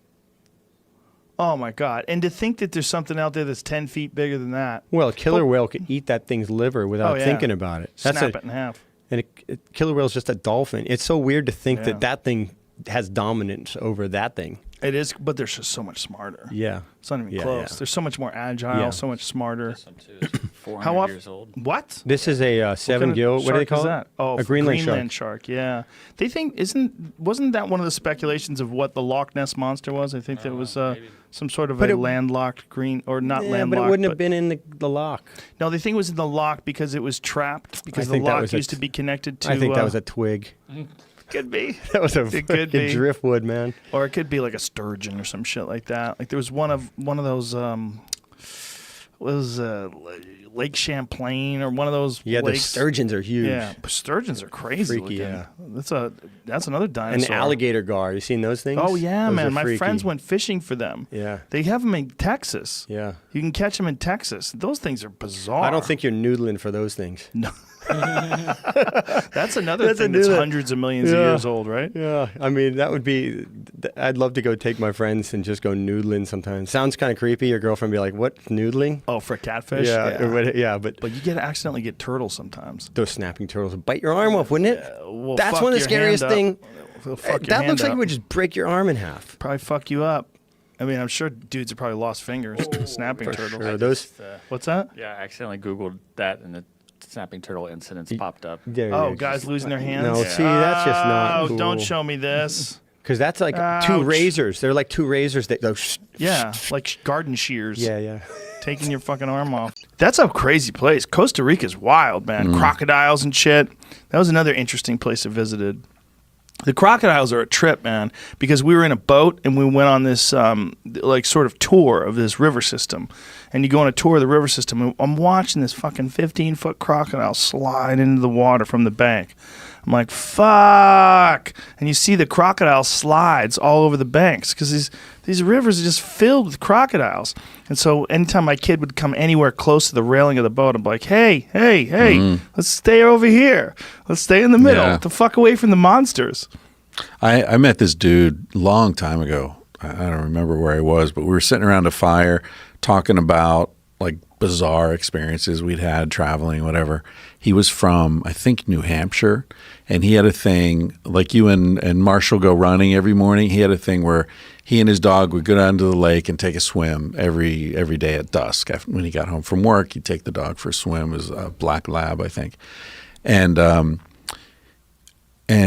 Oh my god! And to think that there's something out there that's 10 feet bigger than that. Well, a killer whale could eat that thing's liver without Oh, yeah. thinking about it. Snap it in half. And a killer whale's just a dolphin. It's so weird to think Yeah. that thing has dominance over that thing. It is, but they're just so much smarter. Yeah. It's not even Yeah, close. yeah. They're so much more agile, Yeah. so much smarter. This one too is 400 How often? years old. What? This is a seven gill. What do they call that? it? Oh, a Greenland, shark. Yeah, they think wasn't that one of the speculations of what the Loch Ness monster was? I think that was maybe. some sort of But a it- landlocked green or not Yeah, landlocked. but it wouldn't have been in the lock. No, they think it was in the lock because it was trapped because I the think that lock was a used to be connected to. I think that was a twig. could be. That was a It could fucking be. driftwood, man. Or it could be like a sturgeon or some shit like that. Like there was one of those was Lake Champlain or one of those Yeah, the lakes. sturgeons are huge. Yeah, sturgeons are crazy Freaky, looking. yeah. That's another dinosaur. An alligator gar. You seen those things? Oh yeah, Those man. are My freaky. friends went fishing for them. Yeah. They have them in Texas. Yeah. You can catch them in Texas. Those things are bizarre. I don't think you're noodling for those things. No. That's another That's a thing new that's one. hundreds of millions of Yeah. years old, right? Yeah, I mean that would be. I'd love to go take my friends and just go noodling sometimes. Sounds kind of creepy. Your girlfriend be like, "What noodling?" Oh, for catfish? Yeah, but But you get accidentally get turtles sometimes. those snapping turtles would bite your arm off, wouldn't it? Well, That's fuck one of the your scariest hand up. thing. They'll fuck your That hand looks like up. it would just break your arm in half. Probably fuck you up. I mean, I'm sure dudes have probably lost fingers to snapping turtles. Sure, those. What's that? Yeah, I accidentally Googled that and the snapping turtle incidents popped up. There Oh, you guys go. losing their hands? No, see, that's just not Oh, cool. don't show me this. Because that's like Ouch. two razors. They're like two razors that go. Yeah, like garden shears. Yeah. Taking your fucking arm off. That's a crazy place. Costa Rica's wild, man. Crocodiles and shit. That was another interesting place I visited. The crocodiles are a trip, man, because we were in a boat and we went on this like sort of tour of this river system. And you go on a tour of the river system and I'm watching this fucking 15-foot crocodile slide into the water from the bank. I'm like, fuck. And you see the crocodile slides all over the banks because these rivers are just filled with crocodiles. And so anytime my kid would come anywhere close to the railing of the boat, I'm like, hey, let's stay over here. Let's stay in the middle. Yeah. Get the fuck away from the monsters. I met this dude a long time ago. I don't remember where I was, but we were sitting around a fire talking about like bizarre experiences we'd had traveling, whatever. He was from, I think, New Hampshire, and he had a thing, like you and Marshall go running every morning. He had a thing where he and his dog would go down to the lake and take a swim every day at dusk. When he got home from work, he'd take the dog for a swim. It was a black lab, I think. And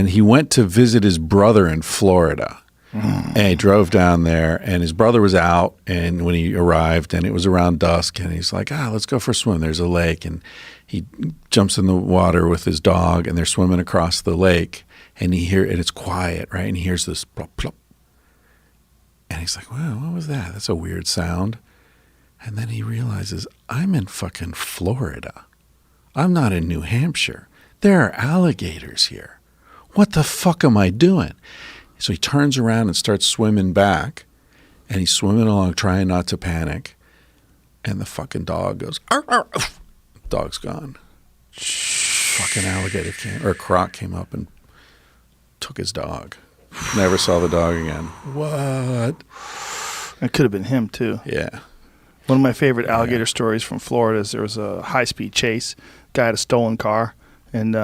he went to visit his brother in Florida. And he drove down there, and his brother was out, and when he arrived, and it was around dusk, and he's like, let's go for a swim. There's a lake, and he jumps in the water with his dog, and they're swimming across the lake, and it's quiet, right? And he hears this plop, plop. And he's like, wow, what was that? That's a weird sound. And then he realizes, I'm in fucking Florida. I'm not in New Hampshire. There are alligators here. What the fuck am I doing? So he turns around and starts swimming back, and he's swimming along, trying not to panic. And the fucking dog goes, arr, arr. Dog's gone. Fucking alligator croc came up and took his dog. Never saw the dog again. What? It could have been him, too. Yeah. One of my favorite alligator stories from Florida is there was a high-speed chase. Guy had a stolen car, and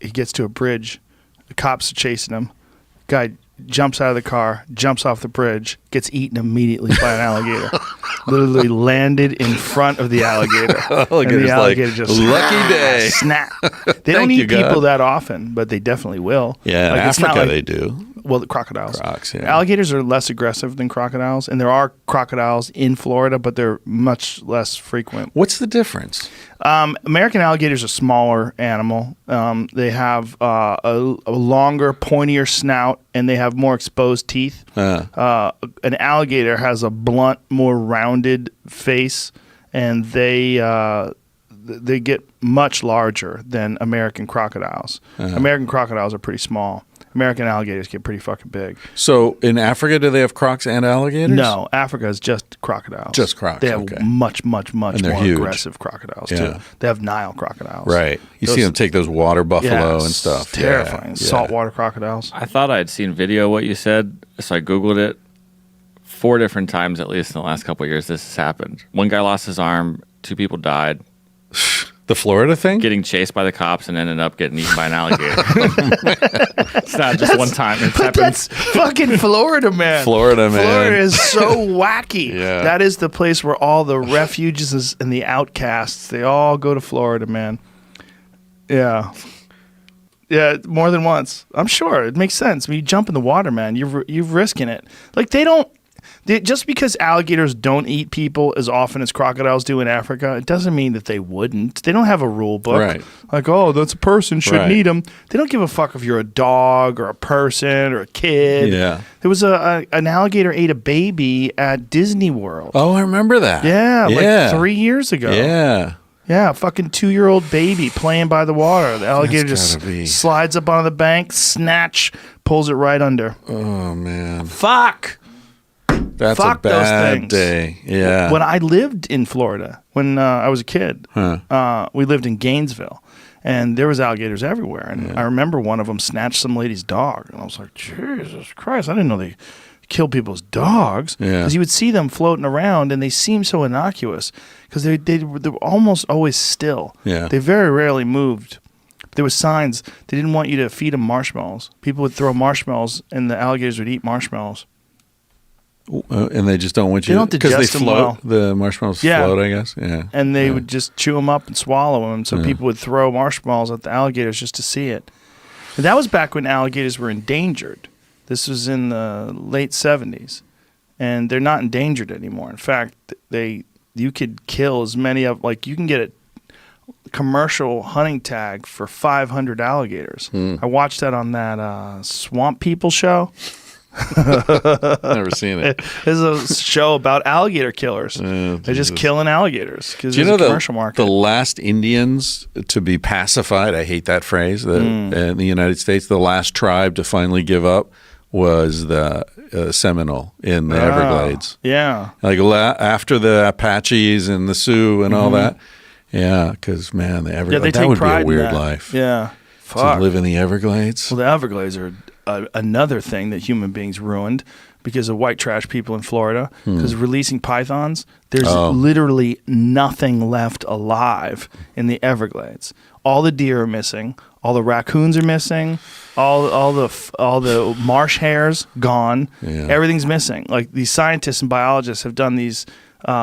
he gets to a bridge. The cops are chasing him. Guy jumps out of the car, jumps off the bridge, gets eaten immediately by an alligator. Literally landed in front of the alligator. Alligator's and the alligator like, just lucky day. Snap. They don't Thank you, eat people God. that often, but they definitely will. Yeah, Like, in it's not Africa like- they do. Well, the crocodiles. Crocs, yeah. Alligators are less aggressive than crocodiles, and there are crocodiles in Florida, but they're much less frequent. What's the difference? American alligators are a smaller animal. They have a longer, pointier snout, and they have more exposed teeth. An alligator has a blunt, more rounded face, and they get much larger than American crocodiles. American crocodiles are pretty small. American alligators get pretty fucking big. So in Africa, do they have crocs and alligators? No, Africa is just crocodiles. Just crocs, They have okay. much more And they're huge. aggressive crocodiles, Yeah. too. They have Nile crocodiles. Right. You see them take those water buffalo and stuff. Terrifying. Yeah. Saltwater crocodiles. I thought I'd seen video of what you said, so I Googled it. 4 different times, at least in the last couple of years, this has happened. One guy lost his arm, 2 people died, The Florida thing? getting chased by the cops, and ended up getting eaten by an alligator. It's not just one time. It's But happened. that's fucking Florida, man. Florida, man. Florida is so wacky. Yeah. That is the place where all the refugees and the outcasts, they all go to Florida, man. Yeah. Yeah, more than once. I'm sure. It makes sense. When you jump in the water, man, you're risking it. Like, they don't just because alligators don't eat people as often as crocodiles do in Africa, it doesn't mean that they wouldn't. They don't have a rule book. Right. Like, oh, that's a person, shouldn't Right. eat them. They don't give a fuck if you're a dog or a person or a kid. Yeah. There was an alligator ate a baby at Disney World. Oh, I remember that. Yeah, like 3 years ago. Yeah. Yeah, a fucking 2-year-old baby playing by the water. The alligator That's just gotta be- slides up onto the bank, snatch, pulls it right under. Oh man, Fuck! that's Fuck a those bad things. day. Yeah. When I lived in Florida, when I was a kid, we lived in Gainesville, and there was alligators everywhere. And I remember one of them snatched some lady's dog, and I was like, Jesus Christ! I didn't know they kill people's dogs. Yeah. Because you would see them floating around, and they seemed so innocuous because they were almost always still. Yeah. They very rarely moved. There was signs they didn't want you to feed them marshmallows. People would throw marshmallows, and the alligators would eat marshmallows. And they just don't want They you don't because they digest them float. well. The marshmallows Yeah. float, I guess. Yeah. And they would just chew them up and swallow them. So people would throw marshmallows at the alligators just to see it. And that was back when alligators were endangered. This was in the late 70s. And they're not endangered anymore. In fact, you could kill as many of, like, you can get a commercial hunting tag for 500 alligators. I watched that on that Swamp People show. Never seen it. There's a show about alligator killers. They're just killing alligators because Do you there's know a commercial market. the last Indians to be pacified? I hate that phrase. In the United States, the last tribe to finally give up was the Seminole in the Everglades. Yeah. Like after the Apaches and the Sioux and all that. Yeah, because man, the Everglades, they that take would be pride a in weird that. life. Yeah. To Fuck. live in the Everglades. Well, the Everglades are another thing that human beings ruined because of white trash people in Florida. Because releasing pythons, there's literally nothing left alive in the Everglades. All the deer are missing. All the raccoons are missing. All the marsh hares gone. Yeah. Everything's missing. Like these scientists and biologists have done these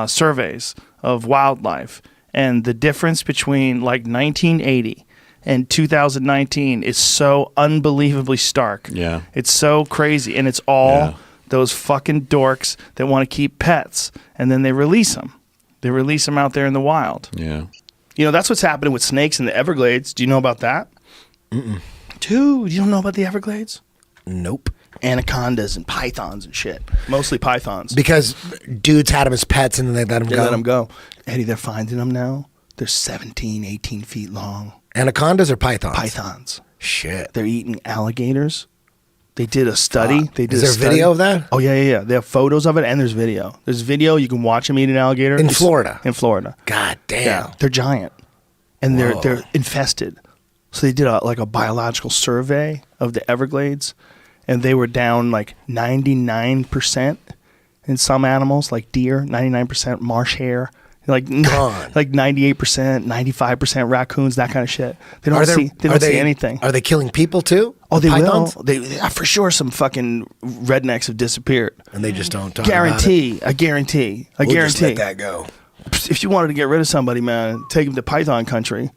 surveys of wildlife, and the difference between like 1980 and 2019 is so unbelievably stark. Yeah. It's so crazy, and it's all those fucking dorks that want to keep pets, and then they release them. They release them out there in the wild. Yeah. You know, that's what's happening with snakes in the Everglades. Do you know about that? Dude, you don't know about the Everglades? Nope. Anacondas and pythons and shit. Mostly pythons. Because dudes had them as pets and then they let them They go. let them go. Eddie, they're finding them now. They're 17, 18 feet long. Anacondas or pythons? Pythons. Shit. They're eating alligators. They did a study. They did Is a there study. video of that? Oh, yeah. They have photos of it, and there's video. There's video. You can watch them eat an alligator. In Florida? In Florida. God damn. Yeah, they're giant, and they're infested. So they did a biological survey of the Everglades, and they were down like 99% in some animals, like deer, 99% marsh hare, like Gone. like 98%, 95% raccoons, that kind of shit. They don't see anything. Are they killing people too? Oh, they Pythons? will. They for sure. Some fucking rednecks have disappeared. And they just don't talk Guarantee. about I guarantee. I it. We'll guarantee. just let that go. If you wanted to get rid of somebody, man, take them to Python country.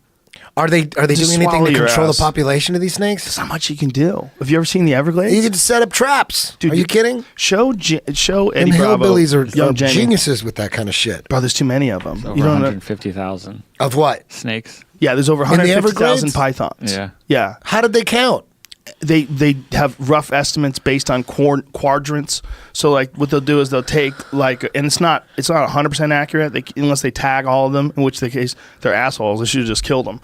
Are they Just doing anything swallow to your control ass. the population of these snakes? There's not much you can do. Have you ever seen the Everglades? You can set up traps. Dude, Are you kidding? Show Eddie Them Bravo. hillbillies are Young Jenny. geniuses with that kind of shit. Bro, there's too many of them. Over You don't know. 150,000 Of what? snakes. Yeah, there's over In the 150,000 Everglades? pythons. Yeah. Yeah. How did they count? They have rough estimates based on quadrants. So like what they'll do is they'll take like, and it's not 100% accurate unless they tag all of them, in which case they're assholes. They should have just killed them.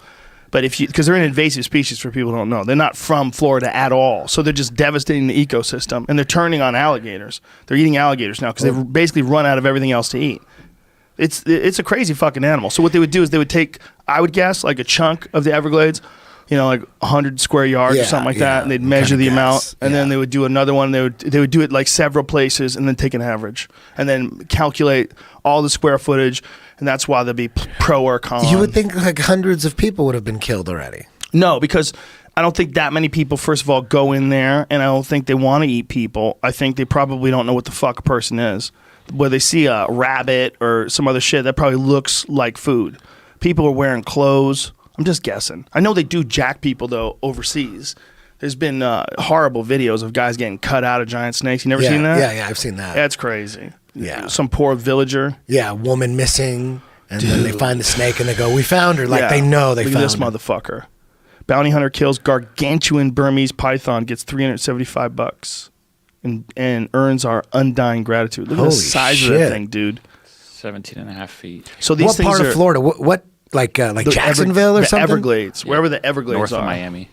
But because they're an invasive species for people who don't know, they're not from Florida at all. So they're just devastating the ecosystem, and they're turning on alligators. They're eating alligators now because they've basically run out of everything else to eat. It's a crazy fucking animal. So what they would do is they would take, I would guess, like a chunk of the Everglades, like 100 square yards or something like that, and they'd measure the amount, and then they would do another one. They would do it like several places, and then take an average, and then calculate all the square footage, and that's why they'd be pro or con. You would think like hundreds of people would have been killed already. No, because I don't think that many people, first of all, go in there, and I don't think they want to eat people. I think they probably don't know what the fuck a person is. Where they see a rabbit or some other shit that probably looks like food. People are wearing clothes. I'm just guessing. I know they do jack people, though, overseas. There's been horrible videos of guys getting cut out of giant snakes. You never seen that? Yeah, I've seen that. That's crazy. Yeah. Some poor villager. Yeah, a woman missing, and then they find the snake and they go, "We found her." Like Yeah. they know they Look found at this her. motherfucker. Bounty hunter kills gargantuan Burmese python, gets $375 and earns our undying gratitude. Look at the Holy size of shit. that thing, dude. 17.5 feet. So these What things part are of Florida? What like the Jacksonville or the something? Everglades, wherever the Everglades North are. of Miami.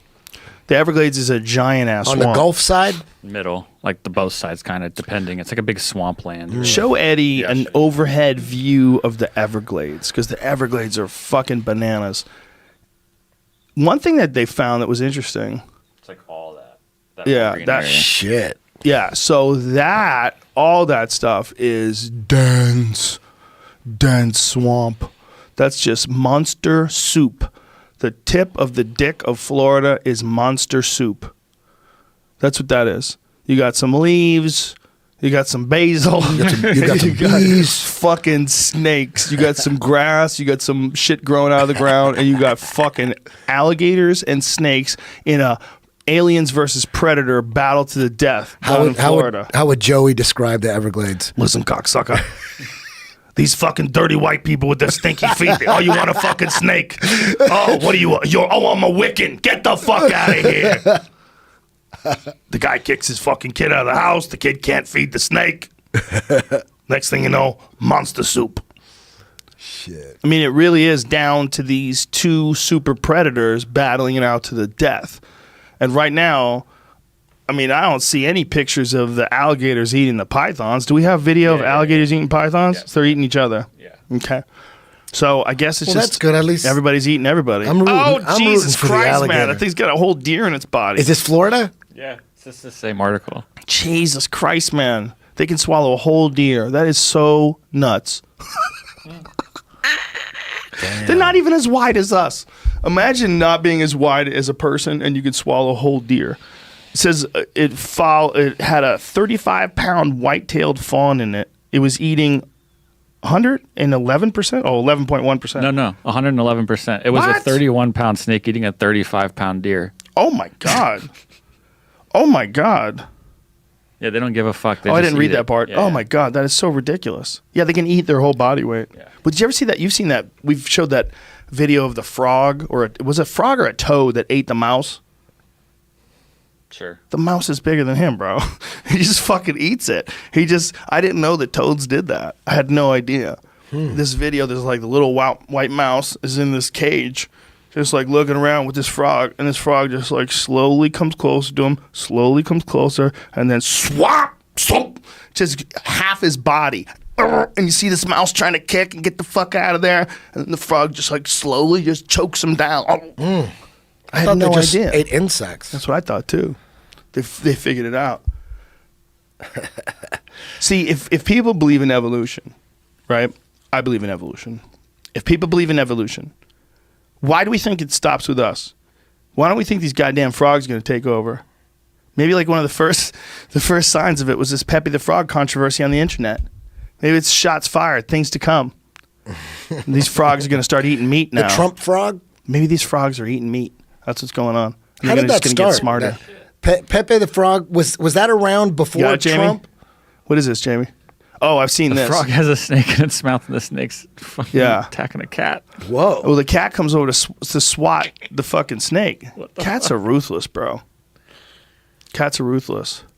The Everglades is a giant ass On swamp. the Gulf side? Middle. Like the both sides kind of depending. It's like a big swampland. Show Eddie an overhead view of the Everglades because the Everglades are fucking bananas. One thing that they found that was interesting. It's like all that. Yeah, green that area. Shit. Yeah, so that all that stuff is dense swamp. That's just monster soup. The tip of the dick of Florida is monster soup. That's what that is. You got some leaves. You got some basil. You got some bees. Fucking snakes. You got some grass. You got some shit growing out of the ground, and you got fucking alligators and snakes in a aliens versus predator battle to the death down in Florida. How would Joey describe the Everglades? Listen, cocksucker. These fucking dirty white people with their stinky feet. Oh, you want a fucking snake? Oh, what do you want? I'm a Wiccan. Get the fuck out of here. The guy kicks his fucking kid out of the house. The kid can't feed the snake. Next thing you know, monster soup. Shit. I mean, it really is down to these two super predators battling it out to the death. And right now, I mean, I don't see any pictures of the alligators eating the pythons. Do we have video of alligators eating pythons? Yeah. So they're eating each other. Yeah. Okay. So I guess it's Well, just that's good. At least everybody's eating everybody. I'm rooting Jesus for the Christ, man! alligator. That thing's got a whole deer in its body. Is this Florida? Yeah. It's just the same article. Jesus Christ, man! They can swallow a whole deer. That is so nuts. They're not even as wide as us. Imagine not being as wide as a person and you could swallow a whole deer. It says it had a 35-pound white-tailed fawn in it. It was eating 111%? Oh, 11.1%. No, 111%. It was What? a 31-pound snake eating a 35-pound deer. Oh, my God. Oh, my God. Yeah, they don't give a fuck. They I just didn't read eat it. that part. Yeah. Oh, my God. That is so ridiculous. Yeah, they can eat their whole body weight. Yeah. But did you ever see that? You've seen that. We've showed that video of the frog, was it a frog or a toad that ate the mouse? Sure. The mouse is bigger than him, bro. He just fucking eats it. I didn't know that toads did that. I had no idea. This video, there's like the little white mouse is in this cage, just like looking around with this frog, and this frog just like slowly comes closer to him, slowly comes closer, and then swap, just half his body. And you see this mouse trying to kick and get the fuck out of there, and the frog just like slowly just chokes him down. I had thought no they just idea. ate insects. That's what I thought too. They figured it out. See, if people believe in evolution, right? I believe in evolution. If people believe in evolution, why do we think it stops with us? Why don't we think these goddamn frogs are going to take over? Maybe like one of the first signs of it was this Pepe the Frog controversy on the internet. Maybe it's shots fired, things to come. These frogs are going to start eating meat now. The Trump frog? Maybe these frogs are eating meat. That's what's going on. And How they're did that just gonna start? Get smarter. Pepe the Frog, was that around before Got it, Jamie? Trump? What is this, Jamie? Oh, I've seen The this. frog has a snake in its mouth, and the snake's fucking attacking a cat. Whoa. Well, the cat comes over to swat the fucking snake. Cats are ruthless, bro. Cats are ruthless.